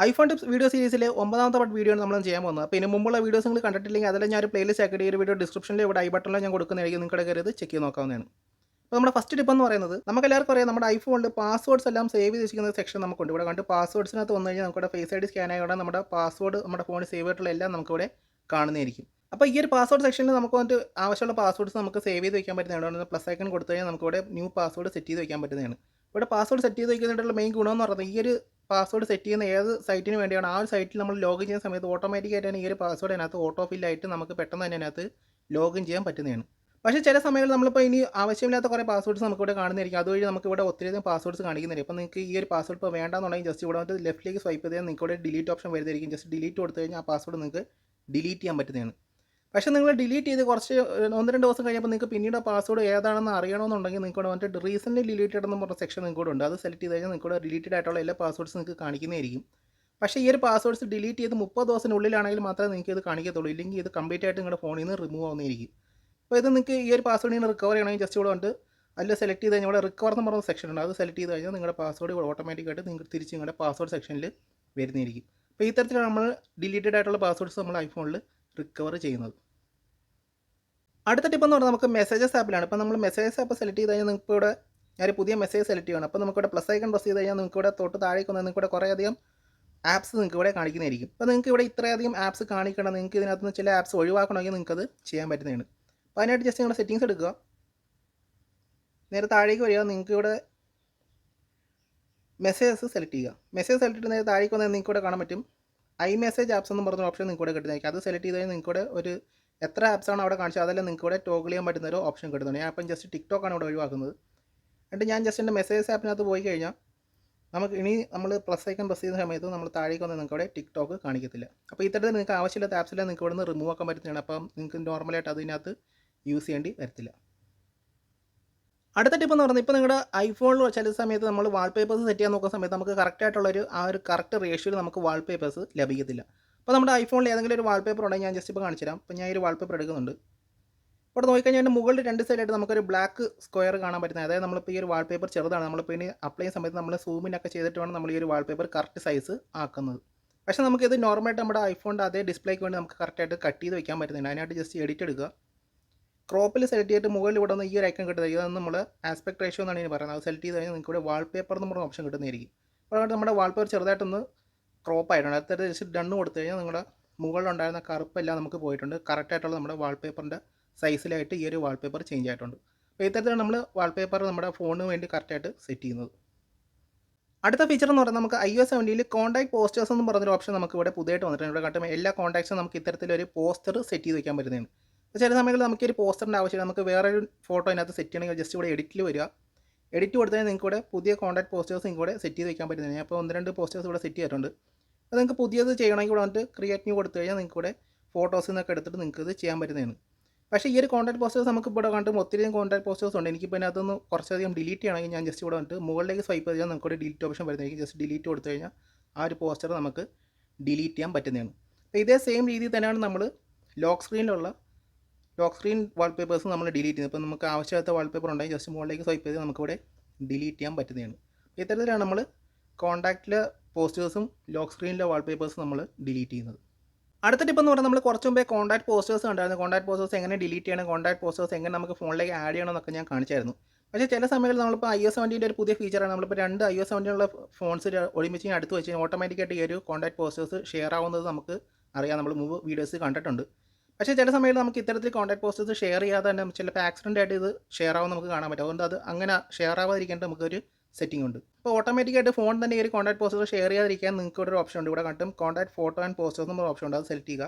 iPhone tips video സീരീസിലെ 9ാമത്തെ part video ആണ് നമ്മൾ ചെയ്യാൻ പോകുന്നത്. അപ്പോൾ ഇതിന് മുമ്പുള്ള വീഡിയോസ് നിങ്ങൾ കണ്ടിട്ടില്ലെങ്കിൽ അതെല്ലാം ഞാൻ ഒരു പ്ലേലിസ്റ്റ് ആക്കിയിട്ട് ഈ ഒരു വീഡിയോ ഡിസ്ക്രിപ്ഷനിൽ ഇവിടെ ഐ ബട്ടണിൽ ഞാൻ കൊടുക്കുന്നതായിരിക്കും, നിങ്ങൾക്ക് കയറി ചെക്ക് ചെയ്ത് നോക്കാവുന്നതാണ്. അപ്പോൾ നമ്മുടെ ഫസ്റ്റ് ടിപ്പ് എന്ന് പറയുന്നത്, നമുക്ക് എല്ലാവർക്കും അറിയാം നമ്മുടെ ഐഫോണിൽ പാസ്വേഡ്സ് എല്ലാം സേവ് ചെയ്ത് വെച്ചിരിക്കുന്ന സെക്ഷൻ നമുക്കുണ്ട്. ഇവിടെ കണ്ട് പാസ്വേഡ്സിനകത്ത് വന്നു കഴിഞ്ഞാൽ നമുക്കിവിടെ ഫേസ് ഐ ഡി സ്കാൻ ആയതുകൊണ്ട് നമ്മുടെ പാസ്വേഡ് നമ്മുടെ ഫോണിൽ സേവ് ആയിട്ടുള്ള എല്ലാം നമുക്കിവിടെ കാണുന്നതായിരിക്കും. അപ്പോൾ ഈ ഒരു പാസ്വേഡ് സെക്ഷനിൽ നമുക്ക് വന്നിട്ട് ആവശ്യമുള്ള പാസ്വേഡ്സ് നമുക്ക് സേവ് ചെയ്ത് വയ്ക്കാൻ പറ്റുന്നതാണ്. പ്ലസ് ഐക്കൺ കൊടുത്തു കഴിഞ്ഞാൽ നമുക്കിവിടെ ന്യൂ പാസ്വേഡ് സെറ്റ് ചെയ്ത് വയ്ക്കാൻ പറ്റുന്നതാണ്. ഇവിടെ പാസ്വേഡ് സെറ്റ് ചെയ്ത് വയ്ക്കുന്നതിനുള്ള മെയിൻ ഗുണമെന്ന് പറയുന്നത്, ഈ ഒരു പാസ്വേഡ് സെറ്റ് ചെയ്യുന്ന ഏത് സൈറ്റിന് വേണ്ടിയാണ് ആ ഒരു സൈറ്റിൽ നമ്മൾ ലോഗിൻ ചെയ്യുന്ന സമയത്ത് ഓട്ടോമാറ്റിക്കായിട്ടാണ് ഈ ഒരു പാസ്വേഡ് അതിനകത്ത് ഓട്ടോ ഫില്ലായിട്ട് നമുക്ക് പെട്ടെന്ന് തന്നെ അതിനകത്ത് ലോഗിൻ ചെയ്യാൻ പറ്റുന്നതാണ്. പക്ഷേ ചില സമയങ്ങളിൽ നമ്മളിപ്പോൾ ഇനി ആവശ്യമില്ലാത്ത കുറേ പാസ്വേഡ്സ് നമുക്കിവിടെ കാണുന്നതായിരിക്കും. അതുവഴി നമുക്കിവിടെ ഒത്തിരിയധികം പാസ്വേഡ്സ് കാണിക്കുന്നില്ല. അപ്പോൾ നിങ്ങൾക്ക് ഈ ഒരു പാസ്വേഡ് ഇപ്പോൾ വേണ്ടാന്നുണ്ടെങ്കിൽ ജസ്റ്റ് ഇവിടെ വന്നിട്ട് ലെഫ്റ്റിലേക്ക് സ്വൈപ്പ് ചെയ്താൽ നിങ്ങൾക്ക് ഇവിടെ ഡിലീറ്റ് ഓപ്ഷൻ വരുന്നതായിരിക്കും. ജസ്റ്റ് ഡിലീറ്റ് കൊടുത്തു കഴിഞ്ഞാൽ ആ പാസ്വേഡ് നിങ്ങൾക്ക് ഡിലീറ്റ് ചെയ്യാൻ പറ്റുന്നതാണ്. പക്ഷേ നിങ്ങൾ ഡിലീറ്റ് ചെയ്ത് കുറച്ച് 1-2 ദിവസം കഴിഞ്ഞപ്പോൾ നിങ്ങൾക്ക് പിന്നീട് ആ പാസ്വേഡ് ഏതാണെന്ന് അറിയണമെന്നുണ്ടെങ്കിൽ നിങ്ങൾക്ക് ഇവിടെ വന്നിട്ട് റീസെൻ്റ്ലി ഡിലീറ്റഡ് എന്ന് പറഞ്ഞ സെക്ഷൻ നിങ്ങൾക്ക് ഉണ്ട്. അത് സെലക്ട് ചെയ്ത് കഴിഞ്ഞാൽ നിങ്ങൾക്ക് ഡിലീറ്റഡ് ആയിട്ടുള്ള എല്ലാ പാസ്വേഡ്സ് നിങ്ങൾക്ക് കാണിക്കുന്നതായിരിക്കും. പക്ഷേ ഈ ഒരു പാസ്വേഡ്സ് ഡിലീറ്റ് ചെയ്ത് 30 ദിവസത്തിനുള്ളിലാണെങ്കിൽ മാത്രമേ നിങ്ങൾക്ക് ഇത് കാണിക്കത്തുള്ളൂ. ഇല്ലെങ്കിൽ ഇത് കംപ്ലീറ്റ് ആയിട്ട് നിങ്ങളുടെ ഫോണിൽ നിന്ന് റിമൂവ് ആവുന്നതായിരിക്കും. അപ്പോൾ ഇത് നിങ്ങൾക്ക് ഈ ഒരു പാസ്വേഡ് റിക്കവർ ചെയ്യണമെങ്കിൽ ജസ്റ്റ് ഇവിടെ വന്നിട്ട് അതിൽ സെലക്ട് ചെയ്ത് കഴിഞ്ഞാൽ ഇവിടെ റിക്കവർ എന്ന് പറയുന്ന സെക്ഷൻ ഉണ്ട്. അത് സെലക്ട് ചെയ്ത് കഴിഞ്ഞാൽ നിങ്ങളുടെ പാസ്വേഡ് ഓട്ടോമാറ്റിക്കായിട്ട് നിങ്ങൾക്ക് തിരിച്ച് നിങ്ങളുടെ പാസ്വേഡ് സെക്ഷനിൽ വരുന്നതായിരിക്കും. അപ്പോൾ ഈ തരത്തിലാണ് നമ്മൾ ഡിലീറ്റഡ് ആയിട്ടുള്ള പാസ്വേഡ്സ് നമ്മൾ ഐഫോണിൽ റിക്കവർ ചെയ്യുന്നത്. അടുത്ത ടിപ്പ് എന്ന് പറഞ്ഞാൽ നമുക്ക് മെസ്സേജസ് ആപ്പിലാണ്. ഇപ്പോൾ നമ്മൾ മെസ്സേജസ് ആപ്പ് സെലക്ട് ചെയ്ത് കഴിഞ്ഞാൽ നിങ്ങൾക്ക് ഇവിടെ ഞാൻ പുതിയ മെസ്സേജ് സെലക്ട് ചെയ്യണം. അപ്പോൾ നമുക്കിവിടെ പ്ലസ് ഐക്കൺ പ്രസ് ചെയ്ത് കഴിഞ്ഞാൽ നിങ്ങൾക്ക് ഇവിടെ തൊട്ട് താഴേക്ക് വന്നാൽ നിങ്ങൾക്ക് ഇവിടെ കുറേയധികം ആപ്സ് നിങ്ങൾക്ക് ഇവിടെ കാണിക്കുന്നതായിരിക്കും. അപ്പോൾ നിങ്ങൾക്ക് ഇവിടെ ഇത്രയധികം ആപ്സ് കാണിക്കണം, നിങ്ങൾക്ക് ഇതിനകത്ത് നിന്ന് ചില ആപ്സ് ഒഴിവാക്കണമെങ്കിൽ നിങ്ങൾക്കത് ചെയ്യാൻ പറ്റുന്നതാണ്. അപ്പോൾ അതിനായിട്ട് ജസ്റ്റ് നിങ്ങളുടെ സെറ്റിങ്സ് എടുക്കുക, നേരെ താഴേക്ക് വരിക, നിങ്ങൾക്ക് ഇവിടെ മെസ്സേജസ് സെലക്ട് ചെയ്യുക. മെസ്സേജ് സെലക്ട് ചെയ്ത് നേരെ താഴേക്ക് വന്നാൽ നിങ്ങൾക്ക് ഇവിടെ കാണാൻ പറ്റും ഐ മെസ്സേജ് ആപ്സ് എന്ന് പറഞ്ഞ ഓപ്ഷൻ നിങ്ങൾക്ക് ഇവിടെ കിട്ടുന്നതായിരിക്കും. അത് സെലക്ട് ചെയ്ത് കഴിഞ്ഞാൽ നിങ്ങൾക്ക് ഇവിടെ ഒരു എത്ര ആപ്സാണ് അവിടെ കാണിച്ചത് അതെല്ലാം നിങ്ങൾക്ക് ഇവിടെ ടോഗിൾ ചെയ്യാൻ പറ്റുന്ന ഒരു ഓപ്ഷൻ കിട്ടുന്നുണ്ട്. ഞാൻ അപ്പം ജസ്റ്റ് ടിക്ടോക്കാണ് ഇവിടെ ഒഴിവാക്കുന്നത്. എന്നിട്ട് ഞാൻ ജസ്റ്റ് എൻ്റെ മെസ്സേജസ് ആപ്പിനകത്ത് പോയി കഴിഞ്ഞാൽ നമുക്ക് ഇനി നമ്മൾ പ്ലസ് ഐക്കൺ പ്രസ് ചെയ്യുന്ന സമയത്ത് നമ്മൾ താഴേക്ക് വന്ന് നിങ്ങൾക്ക് ഇവിടെ ടിക്ടോക്ക് കാണിക്കത്തില്ല. അപ്പോൾ ഇത്തരത്തിൽ നിങ്ങൾക്ക് ആവശ്യമില്ലാത്ത ആപ്സിലെല്ലാം നിങ്ങൾക്ക് ഇവിടെ നിന്ന് റിമൂവ് ആക്കാൻ പറ്റുന്നതാണ്. അപ്പം നിങ്ങൾക്ക് നോർമലായിട്ട് അതിനകത്ത് യൂസ് ചെയ്യേണ്ടി വരത്തില്ല. അടുത്ത ടിപ്പ് എന്ന് പറഞ്ഞാൽ, ഇപ്പോൾ നിങ്ങളുടെ ഐഫോണിൽ ചില സമയത്ത് നമ്മൾ വാൾപേപ്പേഴ്സ് സെറ്റ് ചെയ്യാൻ നോക്കുന്ന സമയത്ത് നമുക്ക് കറക്റ്റായിട്ടുള്ളൊരു ആ ഒരു കറക്റ്റ് റേഷ്യോയിൽ നമുക്ക് വാൾപേപ്പേഴ്സ് ലഭിക്കത്തില്ല. അപ്പോൾ നമ്മുടെ ഐഫോണിൽ ഏതെങ്കിലും ഒരു വാൾപേപ്പർ ഉണ്ടെങ്കിൽ ഞാൻ ജസ്റ്റ് ഇപ്പോൾ കാണിച്ചു തരാം. അപ്പോൾ ഞാൻ ഒരു വാൾപേപ്പർ എടുക്കുന്നുണ്ട്. ഇവിടെ നോക്കിക്കഴിഞ്ഞാൽ എൻ്റെ മുകളിൽ 2 സൈഡായിട്ട് നമുക്കൊരു ബ്ലാക്ക് സ്ക്വയർ കാണാൻ പറ്റുന്നത്. അതായത് നമ്മളിപ്പോൾ ഈ ഒരു വാൾപേപ്പർ ചെറുതാണ്, നമ്മളിപ്പോൾ ഇനി അപ്ലൈ ചെയ്യുന്ന സമയത്ത് നമ്മൾ സൂമിനൊക്കെ ചെയ്തിട്ട് വേണം നമ്മൾ ഈ ഒരു വാൾപേപ്പർ കറക്റ്റ് സൈസ് ആക്കുന്നത്. പക്ഷേ നമുക്കിത് നോർമലായിട്ട് നമ്മുടെ ഐഫോണിൻ്റെ അതേ ഡിസ്പ്ലേക്ക് വേണ്ടി നമുക്ക് കറക്റ്റായിട്ട് കട്ട് ചെയ്ത് വയ്ക്കാൻ പറ്റുന്നുണ്ട്. അതിനായിട്ട് ജസ്റ്റ് എഡിറ്റ് എടുക്കുക, ക്രോപ്പിൽ സെലക്ട് ചെയ്തിട്ട് മുകളിൽ ഇവിടെ നിന്ന് ഈ ഒരു ഐക്കൺ കിട്ടുന്നത്, ഇതാണ് നമ്മൾ ആസ്പെക്ട് റേഷ്യോ എന്നാണ് ഇനി പറയുന്നത്. അത് സെലക്ട് ചെയ്ത് കഴിഞ്ഞാൽ നിങ്ങൾക്ക് ഇവിടെ വാൾപേപ്പർ എന്ന് പറഞ്ഞ ഓപ്ഷൻ കിട്ടുന്നതായിരിക്കും. അപ്പോൾ നമ്മുടെ വാൾപേപ്പർ ചെറുതായിട്ടൊന്ന് ക്രോപ്പ് ആയിട്ടുണ്ട്. അടുത്തത് ജസ്റ്റ് ഡണ്ണ് കൊടുത്തു കഴിഞ്ഞാൽ നിങ്ങളുടെ മുകളിലുണ്ടായിരുന്ന കറുപ്പെല്ലാം നമുക്ക് പോയിട്ടുണ്ട്. കറക്റ്റായിട്ടുള്ള നമ്മുടെ വാൾപേപ്പറിൻ്റെ സൈസിലായിട്ട് ഈ ഒരു വാൾപേപ്പർ ചേഞ്ച് ആയിട്ടുണ്ട്. അപ്പോൾ ഇത്തരത്തിലാണ് നമ്മൾ വാൾപേപ്പർ നമ്മുടെ ഫോണിന് വേണ്ടി കറക്റ്റായിട്ട് സെറ്റ് ചെയ്യുന്നത്. അടുത്ത ഫീച്ചർ എന്ന് പറയുന്നത്, നമുക്ക് iOS 17 കോൺടാക്ട് പോസ്റ്റേഴ്സ് എന്ന് പറഞ്ഞൊരു ഓപ്ഷൻ നമുക്ക് ഇവിടെ പുതിയതായിട്ട് വന്നിട്ടുണ്ട്. ഇവിടെ കണ്ടും എല്ലാ കോൺടാക്ട്സും നമുക്ക് ഇത്തരത്തിലൊരു പോസ്റ്റർ സെറ്റ് ചെയ്ത് വയ്ക്കാൻ പറ്റുന്നതാണ്. ചില സമയങ്ങളിൽ നമുക്ക് ഒരു പോസ്റ്ററിൻ്റെ ആവശ്യമില്ല, നമുക്ക് വേറൊരു ഫോട്ടോ അതിനകത്ത് സെറ്റ് ചെയ്യണമെങ്കിൽ ജസ്റ്റ് ഇവിടെ എഡിറ്റിൽ വരിക, എഡിറ്റ് കൊടുത്താൽ നിങ്ങൾക്ക് ഇവിടെ പുതിയ കോൺടാക്ട് പോസ്റ്റേഴ്സ് നിങ്ങൾക്ക് ഇവിടെ സെറ്റ് ചെയ്ത് വയ്ക്കാൻ പറ്റുന്നതാണ്. ഞാൻ ഇപ്പോൾ 1-2 പോസ്റ്റേഴ്സ് ഇവിടെ സെറ്റ് ചെയ്തിട്ടുണ്ട്. അപ്പോൾ നിങ്ങൾക്ക് പുതിയത് ചെയ്യണമെങ്കിൽ ഇവിടെ വന്നിട്ട് ക്രിയേറ്റ് ന്യൂ കൊടുത്തു കഴിഞ്ഞാൽ നിങ്ങൾക്ക് ഇവിടെ ഫോട്ടോസിൽ നിന്നൊക്കെ എടുത്തിട്ട് നിങ്ങൾക്ക് ഇത് ചെയ്യാൻ പറ്റുന്നതാണ്. പക്ഷേ ഈ ഒരു കോൺടാക്ട് പോസ്റ്റേഴ്സ് നമുക്ക് ഇവിടെ കണ്ടും ഒത്തിരി കോൺടാക്ട് പോസ്റ്റേഴ്സ് ഉണ്ട്. എനിക്കിപ്പോൾ അതിനകത്തൊന്ന് കുറച്ചധികം ഡിലീറ്റ് ചെയ്യണമെങ്കിൽ ഞാൻ ജസ്റ്റ് ഇവിടെ വന്നിട്ട് മുകളിലേക്ക് സ്വൈപ്പ് ചെയ്താൽ നമുക്ക് ഇവിടെ ഡിലീറ്റ് ഓപ്ഷൻ വരുന്നതായിരിക്കും. ജസ്റ്റ് ഡിലീറ്റ് കൊടുത്തു കഴിഞ്ഞാൽ ആ ഒരു പോസ്റ്റർ നമുക്ക് ഡിലീറ്റ് ചെയ്യാൻ പറ്റുന്നതാണ്. അപ്പോൾ ഇതേ സെയിം രീതിയിൽ തന്നെയാണ് നമ്മൾ ലോക്ക് സ്ക്രീൻ വാൾപേപ്പേഴ്സ് നമ്മൾ ഡിലീറ്റ് ചെയ്യുന്നത്. ഇപ്പോൾ നമുക്ക് ആവശ്യമില്ലാത്ത വാൾപേപ്പർ ഉണ്ടെങ്കിൽ ജസ്റ്റ് മുകളിലേക്ക് സ്വൈപ്പ് ചെയ്ത് നമുക്കിവിടെ ഡിലീറ്റ് ചെയ്യാൻ പറ്റുന്നതാണ്. ഇത്തരത്തിലാണ് നമ്മൾ കോൺടാക്റ്റിലെ പോസ്റ്റേഴ്സും ലോക്ക് സ്ക്രീനിലെ വാൾപേപ്പേഴ്സും നമ്മൾ ഡിലീറ്റ് ചെയ്യുന്നത്. അടുത്ത ടിപ്പ് എന്ന് പറഞ്ഞാൽ, നമ്മൾ കുറച്ച് മുമ്പേ കോൺടാക്ട് പോസ്റ്റേഴ്സ് ഉണ്ടായിരുന്നു. കോൺടാക്ട് പോസ്റ്റേഴ്സ് എങ്ങനെ ഡിലീറ്റ് ചെയ്യണം, കോൺടാക്ട് പോസ്റ്റേഴ്സ് എങ്ങനെ നമുക്ക് ഫോണിലേക്ക് ആഡ് ചെയ്യണം എന്നൊക്കെ ഞാൻ കാണിച്ചായിരുന്നു. പക്ഷേ ചില സമയങ്ങളിൽ നമ്മളിപ്പോൾ iOS 17 ഒരു പുതിയ ഫീച്ചറാണ്. നമ്മളിപ്പോൾ 2 iOS 17 ഉള്ള ഫോൺസ് ഒരുമിച്ച് അടുത്ത് വെച്ച് കഴിഞ്ഞാൽ ഓട്ടോമാറ്റിക്കായിട്ട് ഈ ഒരു കോൺടാക്ട് പോസ്റ്റേഴ്സ് ഷെയർ ആവുന്നത് നമുക്ക് അറിയാം, നമ്മൾ മുമ്പ് വീഡിയോസ് കണ്ടിട്ടുണ്ട്. പക്ഷേ ചില സമയത്ത് നമുക്ക് ഇത്തരത്തിൽ കോൺടാക്ട് പോസ്റ്റേഴ്സ് ഷെയർ ചെയ്യാതെ തന്നെ ചിലപ്പോൾ ആക്സിഡൻ്റ് ആയിട്ട് ഇത് ഷെയർ ആവും നമുക്ക് കാണാൻ പറ്റും. അതുകൊണ്ട് അത് അങ്ങനെ ഷെയർ ആവാതിരിക്കേണ്ട നമുക്കൊരു സെറ്റിംഗ് ഉണ്ട്. അപ്പോൾ ഓട്ടോമാറ്റിക്കായിട്ട് ഫോൺ തന്നെ ഈ ഒരു കോൺടാക്ട് പോസ്റ്റേഴ്സ് ഷെയർ ചെയ്യാതിരിക്കാൻ നിങ്ങൾക്ക് ഇവിടെ ഒരു ഓപ്ഷൻ ഉണ്ട്. ഇവിടെ കണ്ടും കോൺടാക്ട് ഫോട്ടോ ആൻഡ് പോസ്റ്റേഴ്സ് എന്നൊരു ഓപ്ഷൻ ഉണ്ട്. അത് സെലക്ട് ചെയ്യുക.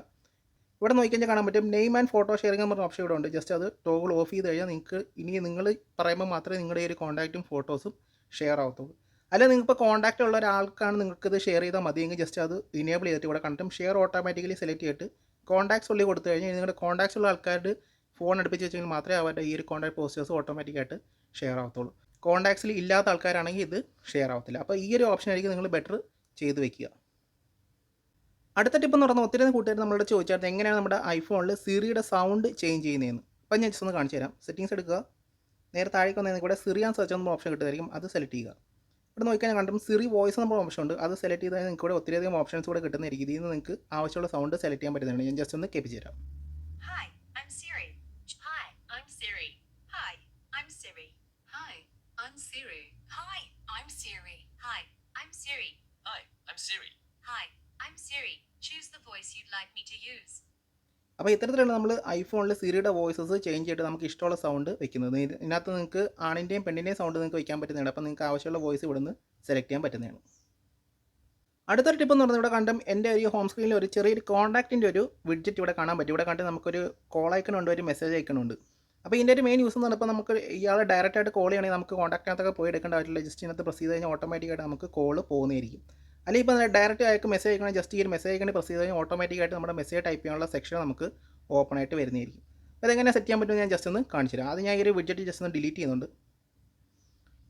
ഇവിടെ നോക്കിക്കഴിഞ്ഞാൽ കാണാൻ പറ്റും നെയിം ആൻഡ് ഫോട്ടോ ഷെയറിംഗ് എന്ന് പറഞ്ഞ ഓപ്ഷൻ ഇവിടെ ഉണ്ട്. ജസ്റ്റ് അത് ടോഗിൾ ഓഫ് ചെയ്ത് കഴിഞ്ഞാൽ നിങ്ങൾക്ക് ഇനി നിങ്ങൾ പറയുമ്പോൾ മാത്രമേ നിങ്ങളുടെ ഈ ഒരു കോൺടാക്റ്റും ഫോട്ടോസും ഷെയർ ആവത്തുള്ളൂ. അല്ലെങ്കിൽ നിങ്ങളിപ്പോൾ കോൺടാക്റ്റ് ഉള്ള ഒരാൾക്കാണ് നിങ്ങൾക്കിത് ഷെയർ ചെയ്താൽ മതിയെങ്കിൽ ജസ്റ്റ് അത് ഇനേബിൾ ചെയ്തിട്ട് ഇവിടെ കണ്ടും ഷെയർ ഓട്ടോമാറ്റിക്കലി സെലക്ട് ചെയ്തിട്ട് കോൺടാക്ട്സ് ഉള്ളിൽ കൊടുത്തു കഴിഞ്ഞാൽ നിങ്ങളുടെ കോൺടാക്ട്സ് ഉള്ള ആൾക്കാരുടെ ഫോൺ അടുപ്പിച്ച് വെച്ചെങ്കിൽ മാത്രമേ അവരുടെ ഈ ഒരു കോൺടാക്ട് പോസ്റ്റേഴ്സ് ഓട്ടോമാറ്റിക്കായിട്ട് ഷെയർ ആവത്തുള്ളൂ. കോൺടാക്ട്സിൽ ഇല്ലാത്ത ആൾക്കാരാണെങ്കിൽ ഇത് ഷെയർ ആവത്തില്ല. അപ്പോൾ ഈ ഒരു ഓപ്ഷൻ ആയിരിക്കും നിങ്ങൾ ബെറ്റർ ചെയ്ത് വെക്കുക. അടുത്ത ടിപ്പ് എന്ന് പറഞ്ഞാൽ, ഒത്തിരി കൂട്ടുകാർ നമ്മളോട് ചോദിച്ചായിരുന്നു എങ്ങനെയാണ് നമ്മുടെ ഐഫോണിൽ സിറിയുടെ സൗണ്ട് ചേഞ്ച് ചെയ്യുന്നതെന്ന്. അപ്പം ഞാൻ ജസ്റ്റ് ഒന്ന് കാണിച്ചു തരാം. സെറ്റിങ്സ് എടുക്കുക, നേരെ താഴേക്ക് വന്നതിന് കൂടെ സിറി ആൻഡ് സെർച്ച് എന്ന ഓപ്ഷൻ കിട്ടുമായിരിക്കും, അത് സെലക്ട് ചെയ്യുക. ഇവിടെ നോക്കിക്കഴിഞ്ഞാൽ കണ്ടും സിറി വോയിസ് നമ്മൾ ഓപ്ഷൻ ഉണ്ട്. അത് സെലക്ട് ചെയ്താൽ നിങ്ങൾക്ക് ഇവിടെ ഒത്തിരിയധികം ഓപ്ഷൻസ് കൂടെ കിട്ടുന്നതായിരിക്കും. ഇതിൽ നിന്ന് നിങ്ങൾക്ക് ആവശ്യമുള്ള സൗണ്ട് സെലക്ട് ചെയ്യാൻ പറ്റുന്നതാണ്. ഞാൻ ജസ്റ്റ് ഒന്ന് കേൾപ്പിച്ച് തരാം. Hi, I'm Siri. Hi, I'm Siri. Hi, I'm Siri. Hi, I'm Siri. Hi, I'm Siri. Hi, I'm Siri. Hi, I'm Siri. Hi, I'm Siri. Choose the voice you'd like me to use. അപ്പോൾ ഇത്തരത്തിലാണ് നമ്മൾ ഐഫോണിൽ സിറിയുടെ voices change ചെയ്തിട്ട് നമുക്ക് ഇഷ്ടമുള്ള sound വെക്കുന്നത്. ഇതിനകത്ത് നിങ്ങൾക്ക് ആണിൻ്റെയും പെണ്ണിൻ്റെയും sound നിങ്ങൾക്ക് വയ്ക്കാൻ പറ്റുന്നതാണ്. അപ്പോൾ നിങ്ങൾക്ക് ആവശ്യമുള്ള വോയിസ് ഇവിടെ നിന്ന് സെലക്ട് ചെയ്യാൻ പറ്റുന്നതാണ്. അടുത്തൊരു ടിപ്പ് എന്ന് പറഞ്ഞാൽ ഇവിടെ കണ്ടും എൻ്റെ ഒരു ഹോം സ്ക്രീനിൽ ഒരു ചെറിയൊരു കോൺടാക്റ്റിൻ്റെ ഒരു വിഡ്ജറ്റ് ഇവിടെ കാണാൻ പറ്റും. ഇവിടെ കണ്ട് നമുക്കൊരു കോൾ ഐക്കണുണ്ട്, ഒരു മെസ്സേജ് ഐക്കണുണ്ട്. അപ്പോൾ ഇതിൻ്റെ ഒരു മെയിൻ യൂസ് എന്ന് പറഞ്ഞപ്പോൾ നമുക്ക് ഇയാളെ ഡയറക്റ്റായിട്ട് കോൾ ചെയ്യണമെങ്കിൽ നമുക്ക് കോൺടാക്റ്റിനകത്തൊക്കെ പോയി എടുക്കേണ്ട ആവശ്യമില്ല. ജസ്റ്റ് ഇതിനകത്ത് പ്രസ് ചെയ്ത് കഴിഞ്ഞാൽ ഓട്ടോമാറ്റിക്കായിട്ട് നമുക്ക് കോൾ പോകുന്നതായിരിക്കും. അല്ലെങ്കിൽ ഇപ്പോൾ ഡയറക്റ്റ് അയക്ക് മെസ്സേജ് അയക്കണം, ജസ്റ്റ് ഈ ഒരു മെസ്സേജ് അയക്കണേ പ്രസ് ചെയ്ത് കഴിഞ്ഞാൽ ഓട്ടോമാറ്റിക്കായിട്ട് നമ്മുടെ മെസ്സേജ് ടൈപ്പ് ചെയ്യാനുള്ള സെക്ഷൻ നമുക്ക് ഓപ്പൺ ആയിട്ട് വരുന്നതായിരിക്കും. അപ്പോൾ അതെങ്ങനെ സെറ്റ് ചെയ്യാൻ പറ്റുമെന്ന് ഞാൻ ജസ്റ്റ് ഒന്ന് കാണിച്ചു തരാം. അത് ഞാൻ ഈ ഒരു വിഡ്ജറ്റ് ജസ്റ്റ് ഒന്ന് ഡിലീറ്റ് ചെയ്യുന്നുണ്ട്.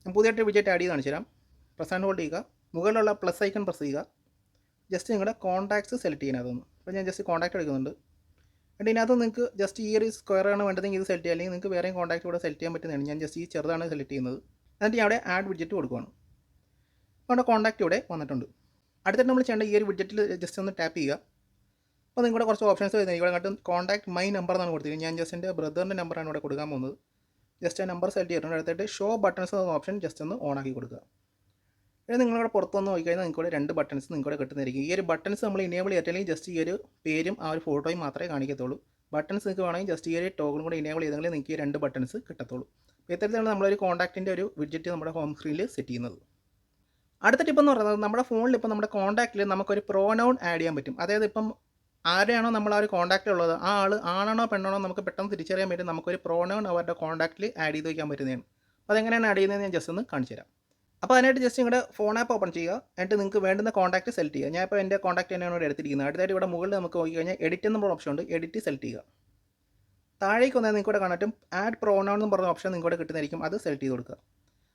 ഞാൻ പുതിയതായിട്ട് വിഡ്ജറ്റ് ആഡ് ചെയ്ത് കാണിച്ചു തരാം. പ്രസ് ആൻഡ് ഹോൾഡ് ചെയ്യുക, മുകളിലുള്ള പ്ലസ് ഐക്കൺ പ്രസ് ചെയ്യുക, ജസ്റ്റ് നിങ്ങളുടെ കോൺടാക്ട്സ് സെലക്ട് ചെയ്യണം അതൊന്ന്. അപ്പോൾ ഞാൻ ജസ്റ്റ് കോൺടാക്ട് എടുക്കുന്നുണ്ട്. എന്നിട്ട് ഇതിനകത്ത് നിങ്ങൾക്ക് ജസ്റ്റ് ഈ ഒരു സ്ക്വയറാണ് വേണ്ടതെങ്കിൽ ഇത് സെലക്ട് ചെയ്യുക, അല്ലെങ്കിൽ നിങ്ങൾക്ക് വേറെയും കോൺടാക്ട് കൂടെ സെലക്ട് ചെയ്യാൻ പറ്റുന്നതാണ്. ഞാൻ ജസ്റ്റ് ഈ ചെറുതാണ് സെലക്ട് ചെയ്യുന്നത്. എന്നിട്ട് ഞാൻ അവിടെ ആഡ് വിഡ്ജറ്റ് കൊടുക്കുകയാണ്. അപ്പോൾ അവിടെ കോൺടാക്ട് ഇവിടെ വന്നിട്ടുണ്ട്. അടുത്തിട്ട് നമ്മൾ ചെയ്യേണ്ട ഈ ഒരു വിഡ്ജറ്റിൽ ജസ്റ്റ് ഒന്ന് ടാപ്പ് ചെയ്യുക. അപ്പോൾ നിങ്ങളുടെ കുറച്ച് ഓപ്ഷൻസ് വരുന്നത് ഇവിടെ കണ്ടും കോൺടാക്ട് മൈ നമ്പർ എന്നാണ് കൊടുത്തിരിക്കുന്നത്. ഞാൻ ജസ്റ്റ് എൻ്റെ ബ്രദറിൻ്റെ നമ്പറാണ് ഇവിടെ കൊടുക്കാൻ പോകുന്നത്. ജസ്റ്റ് ആ നമ്പർ സെലക്ട് ചെയ്തിട്ടുണ്ട്. അടുത്തായിട്ട് ഷോ ബട്ടൺസ് എന്ന ഓപ്ഷൻ ജസ്റ്റ് ഒന്ന് ഓൺ ആക്കി കൊടുക്കുക. ഇത് നിങ്ങളുടെ പുറത്തുനിന്ന് നോക്കിക്കഴിഞ്ഞാൽ നിങ്ങൾക്ക് രണ്ട് ബട്ടൺസ് നിങ്ങൾക്ക് കിട്ടുന്നതായിരിക്കും. ഈ ഒരു ബട്ടൺസ് നമ്മൾ ഇനേബിൾ ചെയ്തിട്ടില്ലെങ്കിൽ ജസ്റ്റ് ഈ ഒരു പേരും ആ ഒരു ഫോട്ടോയും മാത്രമേ കാണിക്കത്തുള്ളൂ. ബട്ടൺസ് നിങ്ങൾക്ക് വേണമെങ്കിൽ ജസ്റ്റ് ഈ ഒരു ടോഗിളും കൂടെ ഇനേബിൾ ചെയ്തെങ്കിൽ നിങ്ങൾക്ക് ഈ രണ്ട് ബട്ടൺസ് കിട്ടത്തുള്ളൂ. അപ്പോൾ ഇത്തരത്തിലാണ് നമ്മളൊരു കോൺടാക്റ്റിൻ്റെ ഒരു വിഡ്ജറ്റ് നമ്മുടെ ഹോം സ്ക്രീനിൽ സെറ്റ് ചെയ്യുന്നത്. അടുത്ത ടിപ്പ് എന്ന് പറയുന്നത് നമ്മുടെ ഫോണിൽ ഇപ്പോൾ നമ്മുടെ കോൺടാക്റ്റിൽ നമുക്കൊരു പ്രോനൗൺ ആഡ് ചെയ്യാൻ പറ്റും. അതായത് ഇപ്പം ആരെയാണോ നമ്മൾ ആ ഒരു കോൺടാക്റ്റിലുള്ളത് ആ ആൾ ആണാണോ പെണ്ണാണോ നമുക്ക് പെട്ടെന്ന് തിരിച്ചറിയാൻ പറ്റും. നമുക്കൊരു പ്രോനൗൺ അവരുടെ കോൺടാക്റ്റിൽ ആഡ് ചെയ്ത് വയ്ക്കാൻ പറ്റുന്നതാണ്. അപ്പോൾ അതെങ്ങനെയാണ് ആഡ് ചെയ്യുന്നത് ഞാൻ ജസ്റ്റ് ഒന്ന് കാണിച്ചു തരാം. അപ്പോൾ അതിനായിട്ട് ജസ്റ്റ് നിങ്ങളുടെ ഫോൺ ആപ്പ് ഓപ്പൺ ചെയ്യുക. എന്നിട്ട് നിങ്ങൾക്ക് വേണ്ടുന്ന കോൺടാക്റ്റ് സെലക്ട് ചെയ്യുക. ഞാൻ ഇപ്പോൾ എൻ്റെ കോൺടാക്റ്റ് തന്നെയാണ് ഇവിടെ എടുത്തിരിക്കുന്നത്. അടുത്തായിട്ട് ഇവിടെ മുകളിൽ നമുക്ക് നോക്കിക്കഴിഞ്ഞാൽ എഡിറ്റ് എന്നുള്ള ഓപ്ഷൻ ഉണ്ട്. എഡിറ്റ് സെലക്ട് ചെയ്യുക. താഴേക്ക് വന്നാൽ നിങ്ങൾക്ക് ഇവിടെ കാണാറ്റും ആഡ് പ്രോനൗൺ എന്ന് പറഞ്ഞ ഓപ്ഷൻ നിങ്ങൾക്ക് ഇവിടെ കിട്ടുന്നതായിരിക്കും. അത് സെലക്ട് ചെയ്ത് കൊടുക്കുക.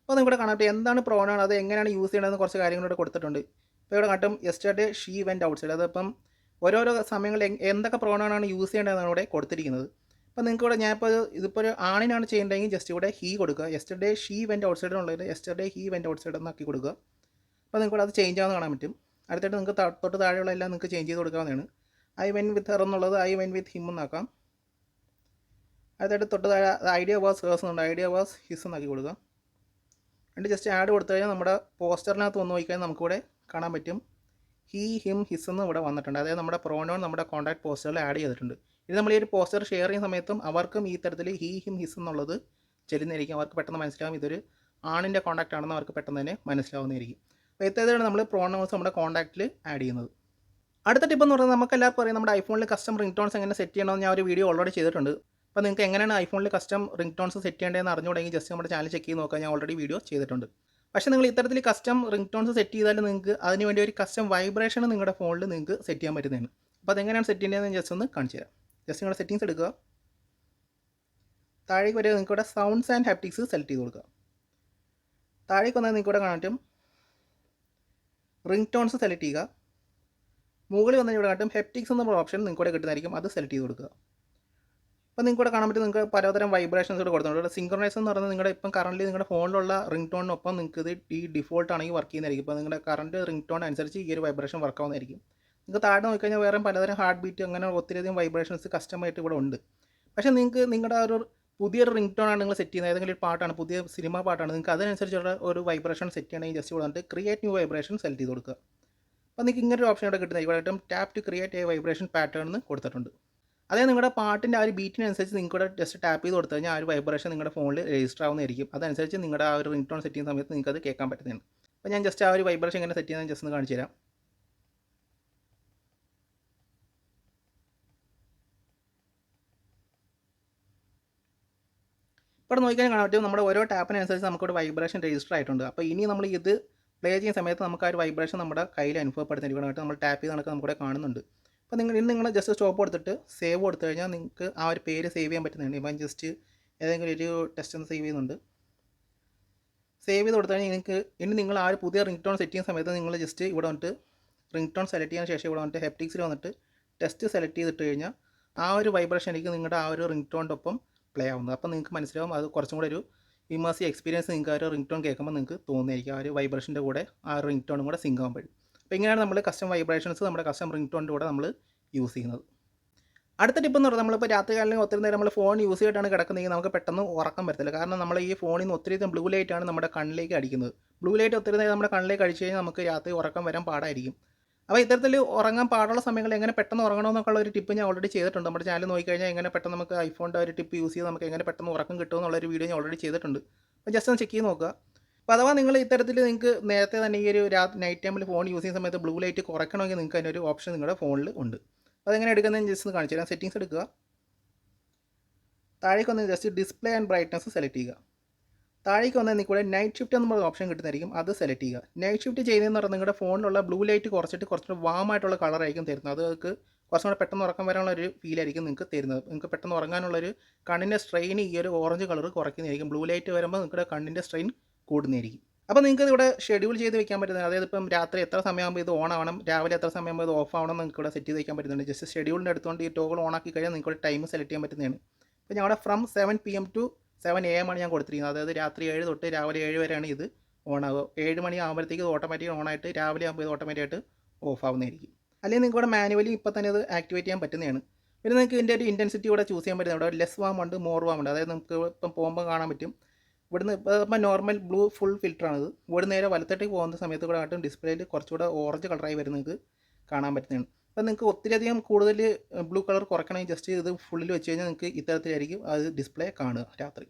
അപ്പോൾ നിങ്ങളുടെ കാണാം എന്താണ് പ്രോനൗൺ, അത് എങ്ങനെയാണ് യൂസ് ചെയ്യേണ്ടതെന്ന് കുറച്ച് കാര്യങ്ങളോട് കൊടുത്തിട്ടുണ്ട്. ഇപ്പോൾ ഇവിടെ കാട്ടും യെസ്റ്റർഡേ ഷീ വെൻറ്റ് ഔട്ട്സൈഡ്. അതിപ്പം ഓരോരോ സമയങ്ങളിൽ എന്തൊക്കെ പ്രോനൗൺ ആണ് യൂസ് ചെയ്യേണ്ടതെന്നാണ് ഇവിടെ കൊടുത്തിരിക്കുന്നത്. അപ്പോൾ നിങ്ങൾക്ക് ഇവിടെ ഞാൻ ഇതിപ്പോൾ ഒരു ആണിനാണ് ചെയ്യേണ്ടതെങ്കിൽ ജസ്റ്റ് ഇവിടെ ഹീ കൊടുക്കുക. യെസ്റ്റർഡേ ഷീ വെൻറ്റ് ഔട്ട്സൈഡ് എന്നുള്ളത് യെസ്റ്റർഡേ ഹീ വെൻറ്റ് ഔട്ട്സൈഡ് എന്നാക്കി കൊടുക്കുക. അപ്പോൾ നിങ്ങൾക്ക് ഇവിടെ അത് ചേഞ്ച് ആവുന്ന കാണാൻ പറ്റും. അടുത്തായിട്ട് നിങ്ങൾക്ക് തൊട്ട് താഴെയുള്ള എല്ലാം നിങ്ങൾക്ക് ചേഞ്ച് ചെയ്ത് കൊടുക്കാവുന്നതാണ്. ഐ വെൻ വിത്ത് ഹെർ എന്നുള്ളത് ഐ വെൻ വിത്ത് ഹിം എന്നാക്കാം. അടുത്തായിട്ട് തൊട്ട് താഴെ ഐഡിയ വാസ് ഹേഴ്സ് എന്നുണ്ട്, ഐഡിയ വാസ് ഹിസ് എന്നാക്കി കൊടുക്കുക. എന്നിട്ട് ജസ്റ്റ് ആഡ് കൊടുത്തു കഴിഞ്ഞാൽ നമ്മുടെ പോസ്റ്ററിനകത്ത് വന്ന് നോക്കിക്കഴിഞ്ഞാൽ നമുക്കിവിടെ കാണാൻ പറ്റും ഹീ ഹിം ഹിസ് എന്ന് ഇവിടെ വന്നിട്ടുണ്ട്. അതായത് നമ്മുടെ പ്രോനൗൺ നമ്മുടെ കോൺടാക്ട് പോസ്റ്ററിൽ ആഡ് ചെയ്തിട്ടുണ്ട്. ഇത് നമ്മൾ ഈ ഒരു പോസ്റ്റർ ഷെയർ ചെയ്യുന്ന സമയത്തും അവർക്കും ഈ തരത്തിൽ ഹീ ഹിം ഹിസ് എന്നുള്ളത് ചെല്ലുന്നതായിരിക്കും. അവർക്ക് പെട്ടെന്ന് മനസ്സിലാവും ഇതൊരു ആണിൻ്റെ കോൺടാക്റ്റ് ആണെന്ന് അവർക്ക് പെട്ടെന്ന് തന്നെ മനസ്സിലാവുന്നതായിരിക്കും. അപ്പോൾ ഇത്തരത്തിലാണ് നമ്മൾ പ്രോനൗൺസ് നമ്മുടെ കോൺടാക്റ്റിൽ ആഡ് ചെയ്യുന്നത്. അടുത്ത ടിപ്പ് എന്ന് പറയുന്നത് നമുക്ക് എല്ലാവർക്കും അറിയാം നമ്മുടെ ഐഫോണിൽ കസ്റ്റം റിംഗ് ടോൺസ് എങ്ങനെ സെറ്റ് ചെയ്യണമെന്ന് ഞാൻ ഒരു വീഡിയോ ഓൾറെഡി ചെയ്തിട്ടുണ്ട്. അപ്പോൾ നിങ്ങൾക്ക് എങ്ങനെയാണ് ഐഫോണിൽ കസ്റ്റം റിംഗ് ടോൺസ് സെറ്റ് ചെയ്യേണ്ടതെന്ന് അറിഞ്ഞുകൂടെങ്കിൽ ജസ്റ്റ് നമ്മുടെ ചാനൽ ചെക്ക് ചെയ്ത് നോക്കാൻ ഞാൻ ഓൾറെഡി വീഡിയോ ചെയ്തിട്ടുണ്ട്. പക്ഷേ നിങ്ങൾ ഇത്തരത്തിൽ കസ്റ്റം റിംഗ് ടോൺസ് സെറ്റ് ചെയ്താൽ നിങ്ങൾക്ക് അതിന് വേണ്ടി ഒരു കസ്റ്റം വൈബ്രേഷൻ നിങ്ങളുടെ ഫോണിൽ നിങ്ങൾക്ക് സെറ്റ് ചെയ്യാൻ പറ്റുന്നതാണ്. അപ്പോൾ അതെങ്ങനെയാണ് സെറ്റ് ചെയ്യേണ്ടതെന്ന് ജസ്റ്റ് ഒന്ന് കാണിച്ചു തരാം. ജസ്റ്റ് നിങ്ങളുടെ സെറ്റിങ്സ് എടുക്കുക. താഴേക്ക് വരിക, നിങ്ങൾക്ക് ഇവിടെ സൗണ്ട്സ് ആൻഡ് ഹാപ്റ്റിക്സ് സെലക്ട് ചെയ്ത് കൊടുക്കുക. താഴേക്ക് വന്നാൽ നിങ്ങൾക്ക് ഇവിടെ കാണാറ്റും റിംഗ് ടോൺസ് സെലക്ട് ചെയ്യുക. മുകളിൽ വന്നാൽ ഇവിടെ കാട്ടും ഹെപ്റ്റിക്സ് എന്നുള്ള ഓപ്ഷൻ നിങ്ങൾക്ക് ഇവിടെ കിട്ടുന്നതായിരിക്കും. അത് സെലക്ട് ചെയ്ത് കൊടുക്കുക. അപ്പോൾ നിങ്ങൾക്ക് ഇവിടെ കാണാൻ പറ്റും നിങ്ങൾക്ക് പലതരം വൈബ്രേഷൻസ് ഇവിടെ കൊടുത്തിട്ടുണ്ട്. സിങ്ക്രണൈസ് എന്ന് പറയുന്നത് നിങ്ങളുടെ ഇപ്പം കറൻറ്റ്ലി നിങ്ങളുടെ ഫോണിലുള്ള റിംഗ് ടോണിനൊപ്പം നിങ്ങൾക്ക് ഇത് ഈ ഡിഫോൾട്ട് ആണെങ്കിൽ വർക്ക് ചെയ്യുന്നതായിരിക്കും. ഇപ്പോൾ നിങ്ങളുടെ കറണ്ട് റിംഗ് ടോൺ അനുസരിച്ച് ഈ ഒരു വൈബ്രേഷൻ വർക്ക് ആവുന്നതായിരിക്കും. നിങ്ങൾക്ക് താഴെ നോക്കിക്കഴിഞ്ഞാൽ വേറെ പലതരം ഹാർട്ട് ബീറ്റ് അങ്ങനെ ഒത്തിരിയധികം വൈബ്രേഷൻസ് കസ്റ്റമായിട്ട് ഇവിടെ ഉണ്ട്. പക്ഷേ നിങ്ങൾക്ക് നിങ്ങളുടെ ഒരു പുതിയൊരു റിംഗ് ടോൺ ആണ് നിങ്ങൾ സെറ്റ് ചെയ്യുന്നത്, ഏതെങ്കിലും ഒരു പാട്ടാണ്, പുതിയ സിനിമ പാട്ടാണ്, നിങ്ങൾക്ക് അതിനനുസരിച്ചുള്ള ഒരു വൈബ്രേഷൻ സെറ്റ് ചെയ്യണമെങ്കിൽ ജസ്റ്റ് ഇവിടെ വന്നിട്ട് ക്രിയേറ്റ് ന്യൂ വൈബ്രേഷൻ സെലക്ട് ചെയ്ത് കൊടുക്കുക. അപ്പോൾ നിങ്ങൾക്ക് ഇങ്ങനൊരു ഓപ്ഷൻ ഇവിടെ കിട്ടുന്നത് ഇവിടെ tap to create a vibration pattern എന്ന് കൊടുത്തിട്ടുണ്ട്. അതേ നിങ്ങളുടെ പാട്ടിൻ്റെ ആ ഒരു ബീറ്റിനനുസരിച്ച് നിങ്ങൾക്ക് ജസ്റ്റ് ടാപ്പ് ചെയ്ത് കൊടുത്തു കഴിഞ്ഞാൽ ആ ഒരു വൈബ്രേഷൻ നിങ്ങളുടെ ഫോണിൽ രജിസ്റ്റർ ആവുന്നതായിരിക്കും. അതനുസരിച്ച് നിങ്ങളുടെ ആ ഒരു റിംഗ് ടോൺ സെറ്റ് ചെയ്യുന്ന സമയത്ത് നിങ്ങൾക്ക് അത് കേൾക്കാൻ പറ്റുന്നതാണ്. അപ്പോൾ ഞാൻ ജസ്റ്റ് ആ ഒരു വൈബ്രേഷൻ എങ്ങനെ സെറ്റ് ചെയ്യുന്നത് ജസ്റ്റ് ഒന്ന് കാണിച്ചു തരാം. ഇവിടെ നോക്കിക്കഴിഞ്ഞാൽ കാണാൻ പറ്റും നമ്മുടെ ഓരോ ടാപ്പിനനുസരിച്ച് നമുക്കൊരു വൈബ്രേഷൻ രജിസ്റ്റർ ആയിട്ടുണ്ട്. അപ്പോൾ ഇനി നമ്മൾ ഇത് പ്ലേ ചെയ്യുന്ന സമയത്ത് നമുക്ക് ആ ഒരു വൈബ്രേഷൻ നമ്മുടെ കയ്യിൽ അനുഭവപ്പെടുന്നതായിട്ട് നമ്മൾ ടാപ്പ് ചെയ്ത് നമുക്ക് നമുക്കിവിടെ കാണുന്നുണ്ട്. അപ്പോൾ നിങ്ങൾ ജസ്റ്റ് സ്റ്റോപ്പ് കൊടുത്തിട്ട് സേവ് കൊടുത്തു കഴിഞ്ഞാൽ നിങ്ങൾക്ക് ആ ഒരു പേര് സേവ് ചെയ്യാൻ പറ്റുന്നുണ്ട്. ഇപ്പം ജസ്റ്റ് ഏതെങ്കിലും ഒരു ടെസ്റ്റ് ഒന്ന് സേവ് ചെയ്യുന്നുണ്ട്. സേവ് ചെയ്ത് കൊടുത്തു കഴിഞ്ഞാൽ നിങ്ങൾക്ക് ഇനി നിങ്ങൾ ആ ഒരു പുതിയ റിംഗ് ടോൺ സെറ്റ് ചെയ്യുന്ന സമയത്ത് നിങ്ങൾ ജസ്റ്റ് ഇവിടെ വന്നിട്ട് റിംഗ് ടോൺ സെലക്ട് ചെയ്യാൻ ശേഷം ഇവിടെ വന്നിട്ട് ഹെപ്റ്റിക്സിൽ വന്നിട്ട് ടെസ്റ്റ് സെലക്ട് ചെയ്തിട്ട് കഴിഞ്ഞാൽ ആ ഒരു വൈബ്രേഷൻ ആയിരിക്കും നിങ്ങളുടെ ആ ഒരു റിംഗ് ടോണിൻ്റെ ഒപ്പം പ്ലേ ആവുന്നത്. അപ്പോൾ നിങ്ങൾക്ക് മനസ്സിലാവും അത് കുറച്ചും കൂടെ ഒരു ഇമേഴ്സീവ് എക്സ്പീരിയൻസ് നിങ്ങൾക്ക് ആ ഒരു റിംഗ് ടോൺ കേൾക്കുമ്പോൾ നിങ്ങൾക്ക് തോന്നുന്നതായിരിക്കും ആ ഒരു വൈബ്രേഷൻ്റെ കൂടെ ആ റിംഗ് ടോണും കൂടെ സിങ്ക് ആകുമ്പോഴും. അപ്പോൾ ഇങ്ങനെയാണ് നമ്മൾ കസ്റ്റം വൈബ്രേഷൻസ് നമ്മുടെ കസ്റ്റം റിംഗ് ടോണിൻ്റെ കൂടെ നമ്മൾ യൂസ് ചെയ്യുന്നത്. അടുത്ത ടിപ്പ് എന്ന് പറഞ്ഞാൽ നമ്മളിപ്പോൾ രാത്രി കാലങ്ങളിൽ ഒത്തിരി നേരം നമ്മൾ ഫോൺ യൂസ് ചെയ്തിട്ടാണ് കിടക്കുന്നതെങ്കിൽ നമുക്ക് പെട്ടെന്ന് ഉറക്കം വരത്തില്ല. കാരണം നമ്മൾ ഈ ഫോണിൽ നിന്ന് ഒത്തിരി ബ്ലൂ ലൈറ്റാണ് നമ്മുടെ കണ്ണിലേക്ക് അടിക്കുന്നത്. ബ്ലൂ ലൈറ്റ് ഒത്തിരി നേരം നമ്മുടെ കണ്ണിലേക്ക് അടിച്ചു കഴിഞ്ഞാൽ നമുക്ക് രാത്രി ഉറക്കം വരാൻ പാടായിരിക്കും. അപ്പോൾ ഇത്തരത്തിൽ ഉറങ്ങാൻ പാടുള്ള സമയങ്ങളിൽ എങ്ങനെ പെട്ടെന്ന് ഉറങ്ങണമെന്നൊക്കെയുള്ള ഒരു ടിപ്പ് ഞാൻ ഓൾറെഡി ചെയ്തിട്ടുണ്ട്. നമ്മുടെ ചാനൽ നോക്കിക്കഴിഞ്ഞാൽ എങ്ങനെ പെട്ടെന്ന് നമുക്ക് ഐഫോണിൻ്റെ ഒരു ടിപ്പ് യൂസ് ചെയ്ത് നമുക്ക് എങ്ങനെ പെട്ടെന്ന് ഉറക്കം കിട്ടുമെന്നുള്ളൊരു വീഡിയോ ഞാൻ ഓൾറെഡി ചെയ്തിട്ടുണ്ട്. അപ്പോൾ ജസ്റ്റ് ഒന്ന് ചെക്ക് ചെയ്ത് നോക്കുക. അപ്പോൾ അഥവാ നിങ്ങൾ ഇത്തരത്തിൽ നിങ്ങൾക്ക് നേരത്തെ തന്നെ ഈ ഒരു നൈറ്റ് ടൈമിൽ ഫോൺ യൂസ് ചെയ്യുന്ന സമയത്ത് ബ്ലൂ ലൈറ്റ് കുറയ്ക്കണമെങ്കിൽ നിങ്ങൾക്ക് അതിനൊരു ഓപ്ഷൻ നിങ്ങളുടെ ഫോണിൽ ഉണ്ട്. അപ്പോൾ അതെങ്ങനെ എടുക്കുന്നതെന്ന് ജസ്റ്റ് ഒന്ന് കാണിച്ചു തരാം. സെറ്റിങ്സ് എടുക്കുക. താഴേക്ക് വന്ന് just display and brightness select ചെയ്യുക. താഴേക്ക് വന്നാൽ നിങ്ങൾക്ക് ഇവിടെ നൈറ്റ് ഷിഫ്റ്റ് എന്ന് പറഞ്ഞ ഓപ്ഷൻ കിട്ടുന്നതായിരിക്കും, അത് സെലക്ട് ചെയ്യുക. നൈറ്റ് ഷിഫ്റ്റ് ചെയ്യുന്നതെന്ന് പറഞ്ഞാൽ നിങ്ങളുടെ ഫോണിലുള്ള ബ്ലൂ ലൈറ്റ് കുറച്ചുകൂടെ വാമായിട്ടുള്ള കളറായിരിക്കും തരുന്നത്. അത് നിങ്ങൾക്ക് കുറച്ചും കൂടെ പെട്ടെന്ന് ഉറക്കം വരാനുള്ള ഒരു ഫീലായിരിക്കും നിങ്ങൾക്ക് തരുന്നത്. നിങ്ങൾക്ക് പെട്ടെന്ന് ഉറങ്ങാനുള്ളൊരു കണ്ണിൻ്റെ സ്ട്രെയിൻ ഈ ഒരു ഓറഞ്ച് കളർ കുറയ്ക്കുന്നതായിരിക്കും. ബ്ലൂ ലൈറ്റ് വരുമ്പോൾ നിങ്ങളുടെ കണ്ണിൻ്റെ സ്ട്രെയിൻ കൂടുന്നതായിരിക്കും. അപ്പോൾ നിങ്ങൾക്ക് ഇവിടെ ഷെഡ്യൂൾ ചെയ്ത് വെക്കാൻ പറ്റുന്നത്, അതായത് ഇപ്പം രാത്രി എത്ര സമയമാകുമ്പോൾ ഇത് ഓൺ ആവണം, രാവിലെ എത്ര സമയമാകുമ്പോൾ ഇത് ഓഫ് ആവണം നിങ്ങൾക്ക് ഇവിടെ സെറ്റ് ചെയ്ത് വെക്കാൻ പറ്റുന്നുണ്ട്. ജസ്റ്റ് ഷെഡ്യൂളിൻ്റെ അടുത്തുകൊണ്ട് ഈ ടോഗിൾ ഓൺ ആക്കി കഴിഞ്ഞാൽ നിങ്ങൾക്ക് ടൈം സെലക്ട് ചെയ്യാൻ പറ്റുന്നതാണ്. അപ്പോൾ ഞങ്ങളുടെ ഫ്രം 7 PM to 7 AM ആണ് ഞാൻ കൊടുത്തിരിക്കുന്നത്. അതായത് രാത്രി 7 തൊട്ട് രാവിലെ 7 വരെയാണ് ഇത് ഓൺ ആവുക. 7 മണി ആകുമ്പോഴത്തേക്ക് ഇത് ഓട്ടോമാറ്റിക് ഓൺ ആയിട്ട് രാവിലെ ആകുമ്പോൾ ഇത് ഓട്ടോമാറ്റിക്കായിട്ട് ഓഫ് ആവുന്നതായിരിക്കും. അല്ലെങ്കിൽ നിങ്ങൾക്ക് ഇവിടെ മാനുവലി ഇപ്പോൾ തന്നെ ഇത് ആക്ടിവേറ്റ് ചെയ്യാൻ പറ്റുന്നതാണ്. പിന്നെ നിങ്ങൾക്ക് ഇതിൻ്റെ ഒരു ഇൻറ്റൻസിറ്റി ഇവിടെ ചൂസ് ചെയ്യാൻ പറ്റുന്നുണ്ട്. ഇവിടെ ലെസ് വാം ഉണ്ട്, മോർ വാം ഉണ്ട്. അതായത് നമുക്ക് ഇപ്പം പോകുമ്പോൾ കാണാൻ പറ്റും. ഇവിടുന്ന് ഇപ്പം നോർമൽ ബ്ലൂ ഫുൾ ഫിൽറ്ററാണിത്. ഇവിടെ നേരെ വലത്തോട്ടേക്ക് പോകുന്ന സമയത്ത് കൂടെ ആയിട്ടും ഡിസ്പ്ലേയിൽ കുറച്ചുകൂടെ ഓറഞ്ച് കളറായി വരുന്നത് നിങ്ങൾക്ക് കാണാൻ പറ്റുന്നതാണ്. അപ്പോൾ നിങ്ങൾക്ക് ഒത്തിരിയധികം കൂടുതൽ ബ്ലൂ കളർ കുറയ്ക്കണമെങ്കിൽ ജസ്റ്റ് ഇത് ഫുള്ളിൽ വെച്ച് കഴിഞ്ഞാൽ നിങ്ങൾക്ക് ഇത്തരത്തിലായിരിക്കും അത് ഡിസ്പ്ലേ കാണുക രാത്രി.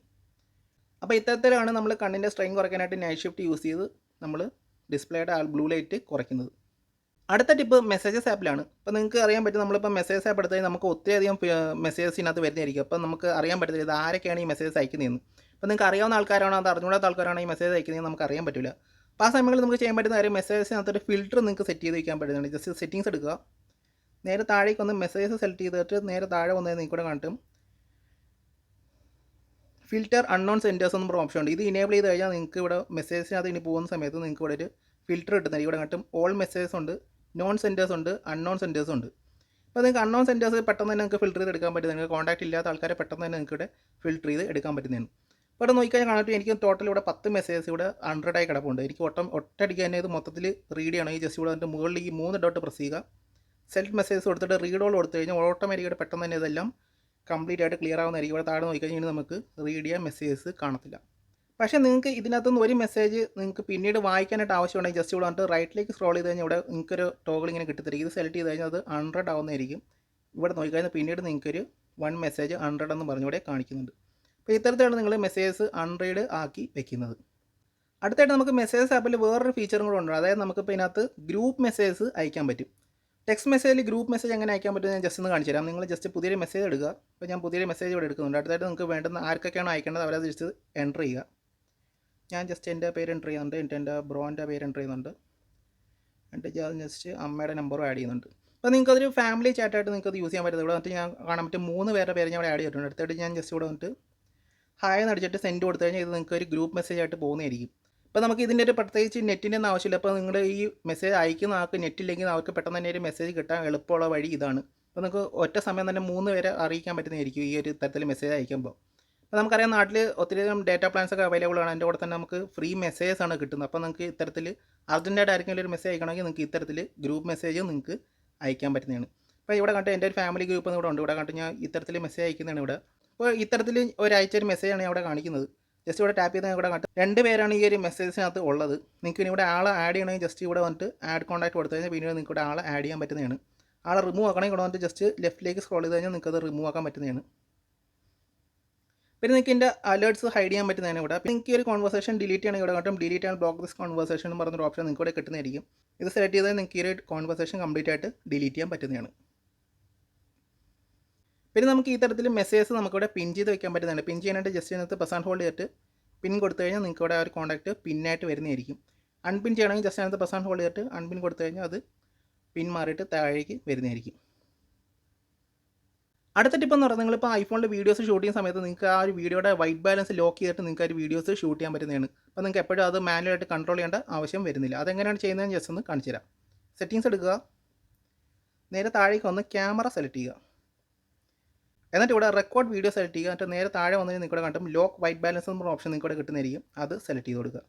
അപ്പോൾ ഇത്തരത്തിലാണ് നമ്മൾ കണ്ണിൻ്റെ സ്ട്രെയിൻ കുറയ്ക്കാനായിട്ട് നൈറ്റ് ഷിഫ്റ്റ് യൂസ് ചെയ്ത് നമ്മൾ ഡിസ്പ്ലേയുടെ ബ്ലൂ ലൈറ്റ് കുറയ്ക്കുന്നത്. അടുത്ത ടിപ്പ് മെസ്സേജസ് ആപ്പിലാണ്. അപ്പോൾ നിങ്ങൾക്ക് അറിയാൻ പറ്റും, നമ്മളിപ്പോൾ മെസ്സേജസ് ആപ്പ് എടുത്താൽ നമുക്ക് ഒത്തിരിയധികം മെസ്സേജസ് ഇതിനകത്ത് വരുന്നതായിരിക്കും. അപ്പോൾ നമുക്ക് അറിയാൻ പറ്റത്തില്ല ഇത് ആരൊക്കെയാണ് ഈ മെസ്സേജസ് അയക്കുന്നതെന്ന്. അപ്പോൾ നിങ്ങൾക്ക് അറിയാവുന്ന ആൾക്കാരാണോ അത് അറിഞ്ഞൂടാത്ത ആൾക്കാരാണോ ഈ മെസ്സേജ് അയക്കുന്നതെന്ന് നമുക്ക് അറിയാൻ പറ്റില്ല. അപ്പോൾ ആ സമയങ്ങളിൽ നമുക്ക് ചെയ്യാൻ പറ്റുന്ന കാര്യം മെസ്സേജസിനകത്തൊരു ഫിൽറ്റർ നിങ്ങൾക്ക് സെറ്റ് ചെയ്ത് വയ്ക്കാൻ പറ്റുന്നുണ്ട്. ജസ്റ്റ് സെറ്റിങ്സ് എടുക്കുക. നേരെ താഴേക്ക് വന്ന് മെസ്സേജസ് സെലക്ട് ചെയ്തിട്ട് നേരെ താഴെ വന്നത് നിങ്ങൾക്ക് ഇവിടെ കാണിട്ടും ഫിൽറ്റർ അൺനോൺ സെൻറ്റേഴ്സ് എന്ന് പറഞ്ഞ ഓപ്ഷൻ ഉണ്ട്. ഇത് ഇനേബിൾ ചെയ്ത് കഴിഞ്ഞാൽ നിങ്ങൾക്ക് ഇവിടെ മെസ്സേജസിനകത്ത് ഇനി പോകുന്ന സമയത്ത് നിങ്ങൾക്ക് ഇവിടെ ഒരു ഫിൽറ്റർ കിട്ടുന്നത്. ഇവിടെ കാട്ടും ഓൾ മെസ്സേജസ് ഉണ്ട്, നോൺ സെൻറ്റേഴ്സ് ഉണ്ട്, അൺനോൺ സെൻറ്റേഴ്സ് ഉണ്ട്. അപ്പോൾ നിങ്ങൾക്ക് അൺനോൺ സെൻറ്റേഴ്സ് പെട്ടെന്ന് തന്നെ നിങ്ങൾക്ക് ഫിൽറ്റർ ചെയ്ത് എടുക്കാൻ പറ്റുന്നത്. നിങ്ങൾക്ക് കോൺടാക്റ്റ് ഇല്ലാത്ത ആൾക്കാരെ പെട്ടെന്ന് തന്നെ നിങ്ങൾക്ക് ഇവിടെ ഫിൽറ്റർ ചെയ്ത് എടുക്കാൻ പറ്റുന്നതാണ്. ഇപ്പോൾ ഇവിടെ നോക്കിക്കഴിഞ്ഞാൽ കാണാൻ എനിക്ക് ടോട്ടൽ ഇവിടെ 10 മെസ്സേജസ് ഇവിടെ 100 ആയി കിടപ്പുണ്ട്. എനിക്ക് ഒറ്റയടിക്ക് തന്നെ ഇത് മൊത്തത്തിൽ റീഡ് ചെയ്യണം. ഈ ജസ്റ്റ് ഇവിടെ അതിൻ്റെ മുകളിൽ ഈ 3 ഡോട്ട് പ്രസ് ചെയ്യുക. സെൽഫ് മെസ്സേജസ് കൊടുത്തിട്ട് റീഡ് ഓൾ കൊടുത്തു കഴിഞ്ഞാൽ ഓട്ടോമാറ്റിക്കായിട്ട് പെട്ടെന്ന് തന്നെ ഇതെല്ലാം കംപ്ലീറ്റ് ആയിട്ട് ക്ലിയർ ആവുന്നതായിരിക്കും. ഇവിടെ താഴെ നോക്കിക്കഴിഞ്ഞാൽ നമുക്ക് റീഡ് ചെയ്യാൻ മെസ്സേജസ് കാണത്തില്ല. പക്ഷേ നിങ്ങൾക്ക് ഇതിനകത്തുനിന്ന് ഒരു മെസ്സേജ് നിങ്ങൾക്ക് പിന്നീട് വായിക്കാനായിട്ട് ആവശ്യമുണ്ടെങ്കിൽ ജസ്റ്റ് ഇവിടെ വന്നിട്ട് റൈറ്റിലേക്ക് സ്ക്രോൾ ചെയ്ത് കഴിഞ്ഞാൽ ഇവിടെ നിങ്ങൾക്കൊരു ടോഗിൾ ഇങ്ങനെ കിട്ടിത്തരും. ഇത് സെലക്ട് ചെയ്ത് കഴിഞ്ഞാൽ അത് 100 ആവുന്നതായിരിക്കും. ഇവിടെ നോക്കിക്കഴിഞ്ഞാൽ പിന്നീട് നിങ്ങൾക്കൊരു 1 മെസ്സേജ് 100 എന്ന് പറഞ്ഞിവിടെ കാണിക്കുന്നുണ്ട്. അപ്പോൾ ഇത്തരത്തിലാണ് നിങ്ങൾ മെസ്സേജസ് 100 ആക്കി വെക്കുന്നത്. അടുത്തായിട്ട് നമുക്ക് മെസ്സേജസ് ആപ്പിൽ വേറൊരു ഫീച്ചറും കൂടെ ഉണ്ട്. അതായത് നമുക്കിപ്പോൾ ഇതിനകത്ത് ഗ്രൂപ്പ് മെസ്സേജസ് അയക്കാൻ പറ്റും. ടെക്സ്റ്റ് മെസ്സേജിൽ ഗ്രൂപ്പ് മെസ്സേജ് എങ്ങനെ അയക്കാൻ പറ്റും ഞാൻ ജസ്റ്റ് ഒന്ന് കാണിച്ചു തരാം. നിങ്ങൾ ജസ്റ്റ് പുതിയൊരു മെസ്സേജ് എടുക്കുക. അപ്പോൾ ഞാൻ പുതിയൊരു മെസ്സേജ് ഇവിടെ എടുക്കുന്നുണ്ട്. അടുത്തായിട്ട് നിങ്ങൾക്ക് വേണ്ടുന്ന ആർക്കൊക്കെയാണ് അയക്കേണ്ടത് അവരത് ജസ്റ്റ് എൻ്റർ ചെയ്യുക. ഞാൻ ജസ്റ്റ് എൻ്റെ പേര് എൻ്റർ ചെയ്യുന്നുണ്ട്, എന്നിട്ട് എൻ്റെ ബ്രോൻ്റെ പേര് എൻ്റർ ചെയ്യുന്നുണ്ട്, എന്നിട്ട് ഞാൻ ജസ്റ്റ് അമ്മയുടെ നമ്പറും ആഡ് ചെയ്യുന്നുണ്ട്. അപ്പോൾ നിങ്ങൾക്ക് അതൊരു ഫാമിലി ചാറ്റായിട്ട് നിങ്ങൾക്ക് അത് യൂസ് ചെയ്യാൻ പറ്റുന്നത്. ഇവിടെ വന്നിട്ട് ഞാൻ കാണാൻ പറ്റും 3 പേരുടെ പേര് ഞാൻ ഇവിടെ ആഡ് ചെയ്തിട്ടുണ്ട്. അടുത്തായിട്ട് ഞാൻ ജസ്റ്റ് ഇവിടെ വന്നിട്ട് ഹായ് എന്ന് അടിച്ചിട്ട് സെൻഡ് കൊടുത്തു കഴിഞ്ഞാൽ ഇത് നിങ്ങൾക്ക് ഒരു ഗ്രൂപ്പ് മെസ്സേജ് ആയിട്ട് പോകുന്നതായിരിക്കും. അപ്പോൾ നമുക്ക് ഇതിൻ്റെ ഒരു പ്രത്യേകിച്ച് നെറ്റിൻ്റെ ഒന്നും ആവശ്യമില്ല. അപ്പോൾ നിങ്ങൾ ഈ മെസ്സേജ് അയക്കുന്ന ആൾക്ക് നെറ്റില്ലെങ്കിൽ അവർക്ക് പെട്ടെന്ന് തന്നെ ഒരു മെസ്സേജ് കിട്ടാൻ എളുപ്പമുള്ള വഴി ഇതാണ്. അപ്പോൾ നിങ്ങൾക്ക് ഒറ്റ സമയം തന്നെ 3 പേരെ അറിയിക്കാൻ പറ്റുന്നതായിരിക്കും ഈ ഒരു തരത്തിൽ മെസ്സേജ് അയക്കുമ്പോൾ. അപ്പോൾ നമുക്കറിയാം നാട്ടിൽ ഒത്തിരിയധികം ഡേറ്റ പ്ലാൻസ് ഒക്കെ അവൈലബിൾ ആണ്. അതിൻ്റെ കൂടെ തന്നെ നമുക്ക് ഫ്രീ മെസ്സേജസ് ആണ് കിട്ടുന്നത്. അപ്പോൾ നിങ്ങൾക്ക് ഇത്തരത്തിൽ അർജൻറ്റായിട്ട് ആർക്കെങ്കിലും ഒരു മെസ്സേജ് അയക്കണമെങ്കിൽ നിങ്ങൾക്ക് ഇത്തരത്തിൽ ഗ്രൂപ്പ് മെസ്സേജ് നിങ്ങൾക്ക് അയക്കാൻ പറ്റുന്നതാണ്. അപ്പോൾ ഇവിടെ കണ്ട് എൻ്റെ ഒരു ഫാമിലി ഗ്രൂപ്പ് എന്ന് ഇവിടെ ഉണ്ട്. ഇവിടെ കണ്ട് ഞാൻ ഇത്തരത്തിൽ മെസ്സേജ് അയക്കുന്നതാണ് ഇവിടെ. അപ്പോൾ ഇത്തരത്തിൽ ഒരാഴ്ച ഒരു മെസ്സേജാണ് ഇവിടെ കാണിക്കുന്നത്. ജസ്റ്റ് ഇവിടെ ടാപ്പ് ചെയ്താൽ ഇവിടെ കണ്ട് 2 പേരാണ് ഈ ഒരു മെസ്സേജിനകത്ത് ഉള്ളത്. നിങ്ങൾക്ക് ഇനി ഇവിടെ ആളെ ആഡ് ചെയ്യണമെങ്കിൽ ജസ്റ്റ് ഇവിടെ വന്നിട്ട് ആഡ് കോൺടാക്ട് കൊടുത്തു കഴിഞ്ഞാൽ പിന്നീട് നിങ്ങൾക്ക് ഇവിടെ ആളെ ആഡ് ചെയ്യാൻ പറ്റുന്നതാണ്. ആളെ റിമൂവ് ആക്കണമെങ്കിൽ ഇവിടെ വന്നിട്ട് ജസ്റ്റ് ലെഫ്റ്റിലേക്ക് സ്ക്രോൾ ചെയ്ത് കഴിഞ്ഞാൽ നിങ്ങൾക്ക് അത് റിമൂവ് ആക്കാൻ പറ്റുന്നതാണ്. പിന്നെ നിങ്ങൾക്ക് ഇതിൻ്റെ അലേർട്സ് ഹൈഡ് ചെയ്യാൻ പറ്റുന്നതാണ് ഇവിടെ. പിന്നെ നിങ്ങൾക്ക് ഒരു കോൺവെർസേഷൻ ഡിലീറ്റ് ചെയ്യണമെങ്കിൽ ഇവിടെ കണ്ടും delete and block this conversation എന്ന് പറഞ്ഞൊരു ഓപ്ഷൻ നിങ്ങൾക്ക് ഇവിടെ കിട്ടുന്നതായിരിക്കും. ഇത് സെലക്ട് ചെയ്താൽ നിങ്ങൾക്ക് ഈ ഒരു കോൺവെർസേഷൻ കംപ്ലീറ്റ് ആയിട്ട് ഡിലീറ്റ് ചെയ്യാൻ പറ്റുന്നതാണ്. പിന്നെ നമുക്ക് ഈ തരത്തിൽ മെസ്സേജസ് നമുക്കിവിടെ പിൻ ചെയ്ത് വെക്കാൻ പറ്റുന്നതാണ്. പിൻ ചെയ്യാനായിട്ട് ജസ്റ്റ് ഇതിനകത്ത് പ്രസ് ആൻഡ് ഹോൾഡ് ചെയ്തിട്ട് പിൻ കൊടുത്തു കഴിഞ്ഞാൽ നിങ്ങൾക്ക് ഇവിടെ ആ ഒരു കോൺടാക്റ്റ് പിന്നായിട്ട് വരുന്നതായിരിക്കും. അൺപിൻ ചെയ്യണമെങ്കിൽ ജസ്റ്റ് അതിനകത്ത് പ്രസ് ആൻഡ് ഹോൾഡ് ചെയ്തിട്ട് അൺപിൻ കൊടുത്തു കഴിഞ്ഞാൽ അത് പിൻ മാറിയിട്ട് താഴേക്ക് വരുന്നതായിരിക്കും. അടുത്ത ടിപ്പ് എന്ന് പറഞ്ഞാൽ നിങ്ങളിപ്പോൾ ഐഫോണിൽ വീഡിയോസ് ഷൂട്ട് ചെയ്യുന്ന സമയത്ത് നിങ്ങൾക്ക് ആ ഒരു വീഡിയോയുടെ വൈറ്റ് ബാലൻസ് ലോക്ക് ചെയ്തിട്ട് നിങ്ങൾക്ക് ആ ഒരു വീഡിയോസ് ഷൂട്ട് ചെയ്യാൻ പറ്റുന്നതാണ്. അപ്പോൾ നിങ്ങൾക്ക് എപ്പോഴും അത് മാനുവലായിട്ട് കൺട്രോൾ ചെയ്യേണ്ട ആവശ്യം വരുന്നില്ല. അതെങ്ങനെയാണ് ചെയ്യുന്നതെന്ന് ജസ്റ്റ് ഒന്ന് കാണിച്ചു തരാം. സെറ്റിങ്സ് എടുക്കുക. നേരെ താഴേക്ക് വന്ന് ക്യാമറ സെലക്ട് ചെയ്യുക. എന്നിട്ട് ഇവിടെ റെക്കോർഡ് വീഡിയോ സെലക്ട് ചെയ്യുക. എന്നിട്ട് നേരെ താഴെ വന്നതിന് നിങ്ങൾക്ക് കണ്ടും ലോക്ക് വൈറ്റ് ബാലൻസ് എന്ന് പറഞ്ഞ ഓപ്ഷൻ നിങ്ങൾക്ക് കിട്ടുന്നതായിരിക്കും. അത് സെലക്ട് ചെയ്ത് കൊടുക്കുക.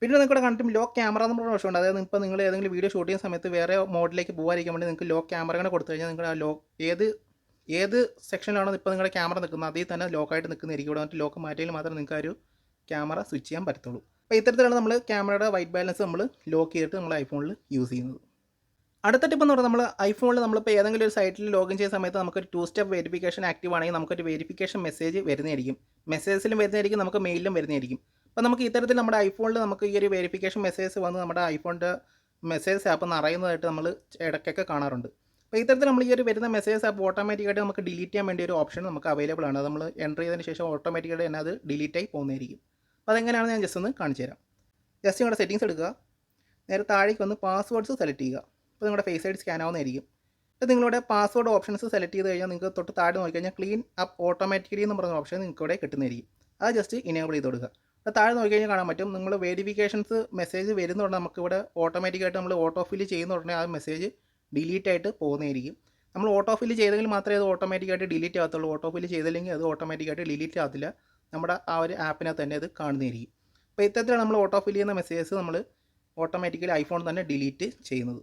പിന്നെ നിങ്ങൾക്ക് കണ്ടും ലോക്ക് ക്യാമറ എന്ന് പറഞ്ഞ ഓപ്ഷൻ ഉണ്ട്. അതായത് ഇപ്പോൾ നിങ്ങൾ ഏതെങ്കിലും വീഡിയോ ഷൂട്ട് ചെയ്യുന്ന സമയത്ത് വേറെ മോഡിലേക്ക് പോകാതിരിക്കാൻ വേണ്ടി നിങ്ങൾക്ക് ലോക്ക് ക്യാമറ കൂടെ കൊടുത്തു കഴിഞ്ഞാൽ നിങ്ങൾ ആ ഏത് സെക്ഷനിലാണോ ഇപ്പോൾ നിങ്ങളുടെ ക്യാമറ നിൽക്കുന്നത് അതിൽ തന്നെ ലോക്കായിട്ട് നിൽക്കുന്നതായിരിക്കും. ഇവിടെ വന്നിട്ട് ലോക്ക് മാറ്റിയാൽ മാത്രമേ നിങ്ങൾക്ക് ആ ഒരു ക്യാമറ സ്വിച്ച് ചെയ്യാൻ പറ്റത്തുള്ളൂ. അപ്പോൾ ഇത്തരത്തിലാണ് നമ്മൾ ക്യാമറയുടെ വൈറ്റ് ബാലൻസ് നമ്മൾ ലോക്ക് ചെയ്തിട്ട് നമ്മൾ ഐഫോണിൽ യൂസ് ചെയ്യുന്നത്. അടുത്ത ടിപ്പ് എന്ന് പറഞ്ഞാൽ നമ്മൾ ഐഫോണിൽ നമ്മളിപ്പോൾ ഏതെങ്കിലും ഒരു സൈറ്റിൽ ലോഗിൻ ചെയ്യുന്ന സമയത്ത് നമുക്കൊരു 2 സ്റ്റെപ്പ് വെരിഫിക്കേഷൻ ആക്റ്റീവ് ആണെങ്കിൽ നമുക്കൊരു വെരിഫിക്കേഷൻ മെസ്സേജ് വരുന്നതായിരിക്കും. മെസ്സേജിലും വരുന്നതായിരിക്കും, നമുക്ക് മെയിലും വരുന്നതായിരിക്കും. അപ്പോൾ നമുക്ക് ഇത്തരത്തിൽ നമ്മുടെ ഐഫോണിൽ നമുക്ക് ഈ ഒരു വെരിഫിക്കേഷൻ മെസ്സേജ് വന്ന് നമ്മുടെ ഐഫോണിൻ്റെ മെസ്സേജ് ആപ്പ് നിറയുന്നതായിട്ട് നമ്മൾ ഇടയ്ക്കൊക്കെ കാണാറുണ്ട്. അപ്പോൾ ഇത്തരത്തിൽ നമ്മൾ ഈ ഒരു വരുന്ന മെസ്സേജ് ആപ്പ് ഓട്ടോമാറ്റിക്കായിട്ട് നമുക്ക് ഡിലീറ്റ് ചെയ്യാൻ വേണ്ടി ഒരു ഓപ്ഷൻ നമുക്ക് അവൈലബിൾ ആണ്. അത് നമ്മൾ എൻ്റർ ചെയ്തതിന് ശേഷം ഓട്ടോമാറ്റിക്കായിട്ട് തന്നെ അത് ഡിലീറ്റ് ആയി പോകുന്നതായിരിക്കും. അപ്പോൾ അതെങ്ങനെയാണെന്ന് ഞാൻ ജസ്റ്റ് ഒന്ന് കാണിച്ചു തരാം. ജസ്റ്റ് നിങ്ങളുടെ സെറ്റിങ്സ് എടുക്കുക. നേരെ താഴേക്ക് വന്ന് പാസ്വേഡ്സ് സെലക്ട് ചെയ്യുക. അപ്പോൾ നിങ്ങളുടെ ഫേസ് ഐഡി സ്കാൻ ആവുന്നതായിരിക്കും. അപ്പോൾ നിങ്ങളുടെ പാസ്വേഡ് ഓപ്ഷൻസ് സെലക്ട് ചെയ്ത് കഴിഞ്ഞാൽ നിങ്ങൾക്ക് തൊട്ട് താഴെ നോക്കിക്കഴിഞ്ഞാൽ ക്ലീൻ അപ്പ് ഓട്ടോമാറ്റിക്കലി എന്ന് പറഞ്ഞ ഓപ്ഷൻ നിങ്ങൾക്ക് ഇവിടെ കിട്ടുന്നതായിരിക്കും. അത് ജസ്റ്റ് ഇനേബിൾ ചെയ്ത് കൊടുക്കുക. അപ്പോൾ താഴെ നോക്കിക്കഴിഞ്ഞാൽ കാണാൻ പറ്റും നിങ്ങൾ വെരിഫിക്കേഷൻസ് മെസ്സേജ് വരുന്നതുകൊണ്ട് നമുക്കിവിടെ ഓട്ടോമാറ്റിക്കായിട്ട് നമ്മൾ ഓട്ടോ ഫില്ല് ചെയ്യുന്ന ഉടനെ ആ മെസ്സേജ് ഡിലീറ്റ് ആയിട്ട് പോകുന്നതായിരിക്കും. നമ്മൾ ഓട്ടോ ഫില്ല് ചെയ്തെങ്കിൽ മാത്രമേ അത് ഓട്ടോമാറ്റിക്കായിട്ട് ഡിലീറ്റ് ആകത്തുള്ളൂ. ഓട്ടോ ഫില്ല് ചെയ്തില്ലെങ്കിൽ അത് ഓട്ടോമാറ്റിക്കായിട്ട് ഡിലീറ്റ് ആകത്തില്ല. നമ്മുടെ ആ ഒരു ആപ്പിനകത്ത് തന്നെ അത് കാണുന്നതായിരിക്കും. അപ്പോൾ ഇത്തരത്തിലാണ് നമ്മൾ ഓട്ടോ ഫില്ല് ചെയ്യുന്ന മെസ്സേജസ് നമ്മൾ ഓട്ടോമാറ്റിക്കലി ഐഫോൺ തന്നെ ഡിലീറ്റ് ചെയ്യുന്നത്.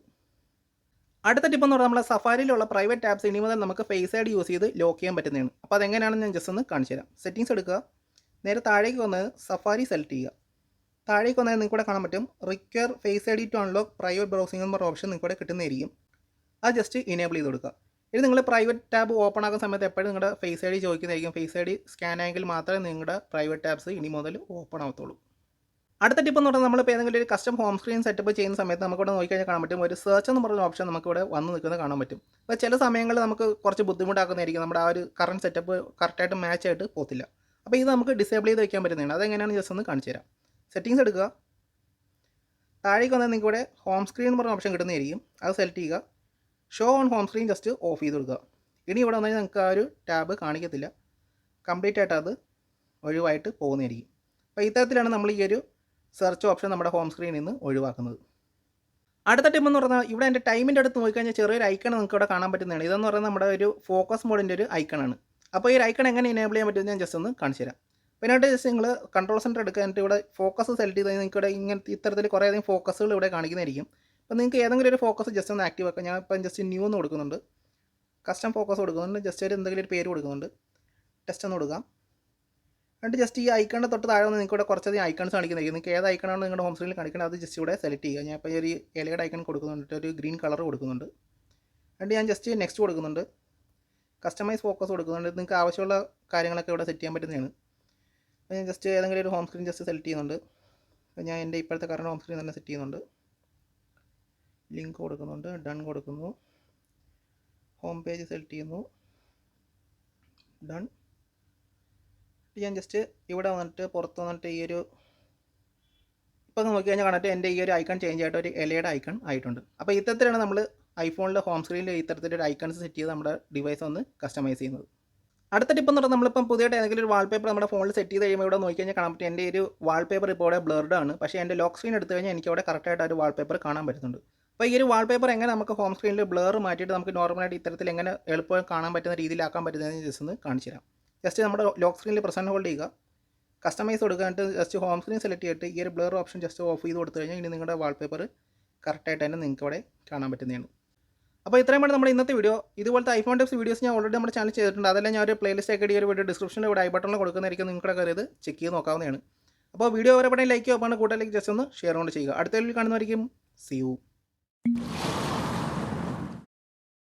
അടുത്ത ടിപ്പ് എന്ന് പറഞ്ഞാൽ നമ്മുടെ സഫാരിയിലുള്ള പ്രൈവറ്റ് ടാബ്സ് ഇനി മുതൽ നമുക്ക് ഫേസ് ഐഡി യൂസ് ചെയ്ത് ലോക്ക് ചെയ്യാൻ പറ്റുന്നതാണ്. അപ്പോൾ അതെങ്ങനെയാണെന്ന് ഞാൻ ജസ്റ്റ് ഒന്ന് കാണിച്ചു തരാം. സെറ്റിങ്സ് എടുക്കുക. നേരെ താഴേക്ക് വന്ന് സഫാരി സെലക്ട് ചെയ്യുക. താഴേക്ക് വന്നാൽ നിങ്ങൾക്ക് ഇവിടെ കാണാൻ പറ്റും require face I D to unlock private browsing എന്ന് പറഞ്ഞ ഓപ്ഷൻ നിങ്ങൾക്ക് ഇവിടെ കിട്ടുന്നതായിരിക്കും. അത് ജസ്റ്റ് ഇനേബിൾ ചെയ്ത് കൊടുക്കുക. ഇത് നിങ്ങൾ പ്രൈവറ്റ് ടാബ് ഓപ്പൺ ആക്കുന്ന സമയത്ത് എപ്പോഴും നിങ്ങളുടെ ഫേസ് ഐ ഡി ചോദിക്കുന്നതായിരിക്കും. ഫേസ് ഐ ഡി സ്കാൻ ആയെങ്കിൽ മാത്രമേ നിങ്ങളുടെ പ്രൈവറ്റ് ടാബ്സ് ഇനി മുതൽ ഓപ്പൺ ആവത്തുള്ളൂ. അടുത്ത ടിപ്പ് എന്ന് പറഞ്ഞാൽ നമ്മളിപ്പോൾ ഏതെങ്കിലും ഒരു കസ്റ്റം ഹോം സ്ക്രീൻ സെറ്റപ്പ് ചെയ്യുന്ന സമയത്ത് നമുക്കിവിടെ നോക്കിക്കഴിഞ്ഞാൽ കാണാൻ പറ്റും ഒരു സെർച്ച് എന്ന് പറഞ്ഞ ഓപ്ഷൻ നമുക്കിവിടെ വന്ന് നിൽക്കുന്നത് കാണാൻ പറ്റും. അപ്പോൾ ചില സമയങ്ങളിൽ നമുക്ക് കുറച്ച് ബുദ്ധിമുട്ടാക്കുന്നതായിരിക്കും. നമ്മുടെ ആ ഒരു കറണ്ട് സെറ്റപ്പ് കറക്റ്റായിട്ട് മാച്ച് ആയിട്ട് പോകത്തില്ല. അപ്പോൾ ഇത് നമുക്ക് ഡിസേബിൾ ചെയ്ത് വയ്ക്കാൻ പറ്റുന്നതാണ്. അതെങ്ങനെയാണ് ജസ്റ്റ് ഒന്ന് കാണിച്ചു തരാം. സെറ്റിങ്സ് എടുക്കുക. താഴേക്ക് വന്നാൽ നിങ്ങൾക്ക് ഇവിടെ ഹോം സ്ക്രീൻ എന്ന് പറഞ്ഞ ഓപ്ഷൻ കിട്ടുന്നതായിരിക്കും. അത് സെലക്ട് ചെയ്യുക. Show on home screen just of ചെയ്ത് കൊടുക്കുക. ഇനി ഇവിടെ വന്നാൽ നിങ്ങൾക്ക് ആ ഒരു ടാബ് കാണിക്കത്തില്ല. കംപ്ലീറ്റ് ആയിട്ട് അത് ഒഴിവായിട്ട് പോകുന്നതായിരിക്കും. അപ്പോൾ ഇത്തരത്തിലാണ് നമ്മൾ ഈ ഒരു സെർച്ച് ഓപ്ഷൻ നമ്മുടെ ഹോം സ്ക്രീനിൽ നിന്ന് ഒഴിവാക്കുന്നത്. അടുത്ത ടിപ്പ് എന്ന് പറഞ്ഞാൽ ഇവിടെ എൻ്റെ ടൈമിൻ്റെ അടുത്ത് നോക്കിക്കഴിഞ്ഞാൽ ചെറിയൊരു ഐക്കൺ നിങ്ങൾക്ക് ഇവിടെ കാണാൻ പറ്റുന്നതാണ്. ഇതെന്ന് പറയുന്നത് നമ്മുടെ ഒരു ഫോക്കസ് മോഡിൻ്റെ ഒരു ഐക്കണാണ്. അപ്പോൾ ഈ ഐക്കൺ എങ്ങനെ എനേബിൾ ചെയ്യാൻ പറ്റുമെന്ന് ഞാൻ ജസ്റ്റ് ഒന്ന് കാണിച്ചു തരാം. പിന്നീട് ജസ്റ്റ് നിങ്ങൾ കൺട്രോൾ സെൻറ്റർ എടുക്കുക. എന്നിട്ട് ഇവിടെ ഫോക്കസ് സെലക്ട് ചെയ്ത് നിങ്ങൾക്ക് ഇവിടെ ഇങ്ങനത്തെ ഇത്തരത്തിൽ കുറേയധികം ഫോക്കസുകൾ ഇവിടെ കാണിക്കുന്നതായിരിക്കും. അപ്പോൾ നിങ്ങൾക്ക് ഏതെങ്കിലും ഒരു ഫോക്കസ് ജസ്റ്റ് ഒന്ന് ആക്റ്റീവ് ആക്കുക. ഞാൻ ഇപ്പം ജസ്റ്റ് ന്യൂ എന്ന് കൊടുക്കുന്നുണ്ട്. കസ്റ്റം ഫോക്കസ് കൊടുക്കുന്നുണ്ട്. ജസ്റ്റ് ഒരു എന്തെങ്കിലും ഒരു പേര് കൊടുക്കുന്നുണ്ട്. ടെസ്റ്റ് ഒന്ന് കൊടുക്കാം. എന്നിട്ട് ജസ്റ്റ് ഈ ഐക്കണിൻ്റെ തൊട്ട് താഴെ വന്ന് നിങ്ങൾക്ക് ഇവിടെ കുറച്ചധികം ഐക്കൺസ് കാണിക്കുന്നതായിരിക്കും. നിങ്ങൾക്ക് ഏത് ഐക്കണാണ് നിങ്ങളുടെ ഹോം സ്ക്രീനിൽ കാണിക്കുന്നത് അത് ജസ്റ്റ് ഇവിടെ സെലക്ട് ചെയ്യുക. ഞാൻ ഇപ്പോൾ ഒരു ഇലയുടെ ഐക്കൺ കൊടുക്കുന്നുണ്ട്. ഒരു ഗ്രീൻ കളർ കൊടുക്കുന്നുണ്ട്. എന്നിട്ട് ഞാൻ ജസ്റ്റ് നെക്സ്റ്റ് കൊടുക്കുന്നുണ്ട്. കസ്റ്റമൈസ് ഫോക്കസ് കൊടുക്കുന്നുണ്ട്. നിങ്ങൾക്ക് ആവശ്യമുള്ള കാര്യങ്ങളൊക്കെ ഇവിടെ സെറ്റ് ചെയ്യാൻ പറ്റുന്നതാണ്. അപ്പോൾ ഞാൻ ജസ്റ്റ് ഏതെങ്കിലും ഒരു ഹോം സ്ക്രീൻ ജസ്റ്റ് സെലക്ട് ചെയ്യുന്നുണ്ട്. അപ്പോൾ ഞാൻ എൻ്റെ ഇപ്പോഴത്തെ കറണ്ട് ഹോം സ്ക്രീൻ തന്നെ സെറ്റ് ചെയ്യുന്നുണ്ട്. ലിങ്ക് കൊടുക്കുന്നുണ്ട്. ഡൺ കൊടുക്കുന്നു. ഹോം പേജ് സെലക്ട് ചെയ്യുന്നു. ഡൺ. ഞാൻ ജസ്റ്റ് ഇവിടെ വന്നിട്ട് പുറത്ത് വന്നിട്ട് ഈ ഒരു ഇപ്പോൾ നോക്കി കഴിഞ്ഞാൽ കണ്ടിട്ട് എൻ്റെ ഈ ഒരു ഐക്കൺ ചേഞ്ച് ആയിട്ട് ഒരു ഇലയുടെ ഐക്കൺ ആയിട്ടുണ്ട്. അപ്പോൾ ഇത്തരത്തിലാണ് നമ്മൾ ഐഫോണിലെ ഹോം സ്ക്രീനിൽ ഇത്തരത്തിലൊരു ഐക്കൺസ് സെറ്റ് ചെയ്ത് നമ്മുടെ ഡിവൈസ് ഒന്ന് കസ്റ്റമൈസ് ചെയ്യുന്നത്. അടുത്ത ടിപ്പ് എന്ന് പറഞ്ഞാൽ നമ്മളിപ്പം പുതിയതായിട്ട് ഏതെങ്കിലും ഒരു വാൾപേപ്പർ നമ്മുടെ ഫോണിൽ സെറ്റ് ചെയ്ത് കഴിയുമ്പോൾ ഇവിടെ നോക്കി കഴിഞ്ഞാൽ കാണാൻ പറ്റും എൻ്റെ ഒരു വാൾപേപ്പർ ഇപ്പോൾ ഇവിടെ ബ്ലർഡ് ആണ്. പക്ഷേ എൻ്റെ ലോക്ക് സ്ക്രീൻ എടുത്തു കഴിഞ്ഞാൽ എനിക്ക് അവിടെ കറക്റ്റായിട്ട് ഒരു വാൾപേപ്പർ കാണാൻ പറ്റുന്നുണ്ട്. അപ്പോൾ ഈ ഒരു വാൾപേപ്പർ എങ്ങനെ നമുക്ക് ഹോം സ്ക്രീനിൽ ബ്ലർ മാറ്റിയിട്ട് നമുക്ക് നോർമലായിട്ട് ഇത്തരത്തിൽ എങ്ങനെ എളുപ്പം കാണാൻ പറ്റുന്ന രീതിയിലാക്കാൻ പറ്റുന്നതെന്ന് ജസ്റ്റ് ഒന്ന് കാണിച്ചു തരാം. ജസ്റ്റ് നമ്മുടെ ലോക്ക് സ്ക്രീനിൽ പ്രസൻറ്റ് ഹോൾഡ് ചെയ്യുക. കസ്റ്റമൈസ് കൊടുക്കുക. എന്നിട്ട് ജസ്റ്റ് ഹോം സ്ക്രീൻ സെലക്ട് ചെയ്തിട്ട് ഈ ഒരു ബ്ലർ ഓപ്ഷൻ ജസ്റ്റ് ഓഫ് ചെയ്ത് കൊടുത്തു കഴിഞ്ഞാൽ ഇനി നിങ്ങളുടെ വാൾപേപ്പർ കറക്റ്റായിട്ട് തന്നെ നിങ്ങൾക്ക് അവിടെ കാണാൻ പറ്റുന്നതാണ്. അപ്പോൾ ഇത്രയുമാണ് നമ്മുടെ ഇന്നത്തെ വീഡിയോ. ഇതുപോലത്തെ ഐഫോൺ ടിപ്സ് വീഡിയോസ് ഞാൻ ഓൾറെഡി നമ്മുടെ ചാനൽ ചെയ്തിട്ടുണ്ട്. അതെല്ലാം ഞാൻ ഒരു പ്ലേലിസ്റ്റ് ആക്കി ഈ ഒരു വീഡിയോ ഡിസ്ക്രിപ്ഷനിൽ ഇവിടെ ഐ ബട്ടണിൽ കൊടുക്കുന്നതായിരിക്കും. നിങ്ങളുടെ കയറിയത് ചെക്ക് ചെയ്ത് നോക്കാവുന്നതാണ്. അപ്പോൾ വീഡിയോ വരെ ലൈക്ക് ചെയ്യുക. അപ്പോൾ കൂടുതലേക്ക് ജസ്റ്റ് ഒന്ന് ഷെയർ കൊണ്ട് ചെയ്യുക. അടുത്ത വീഡിയോയിൽ കാണുന്നതായിരിക്കും. See you.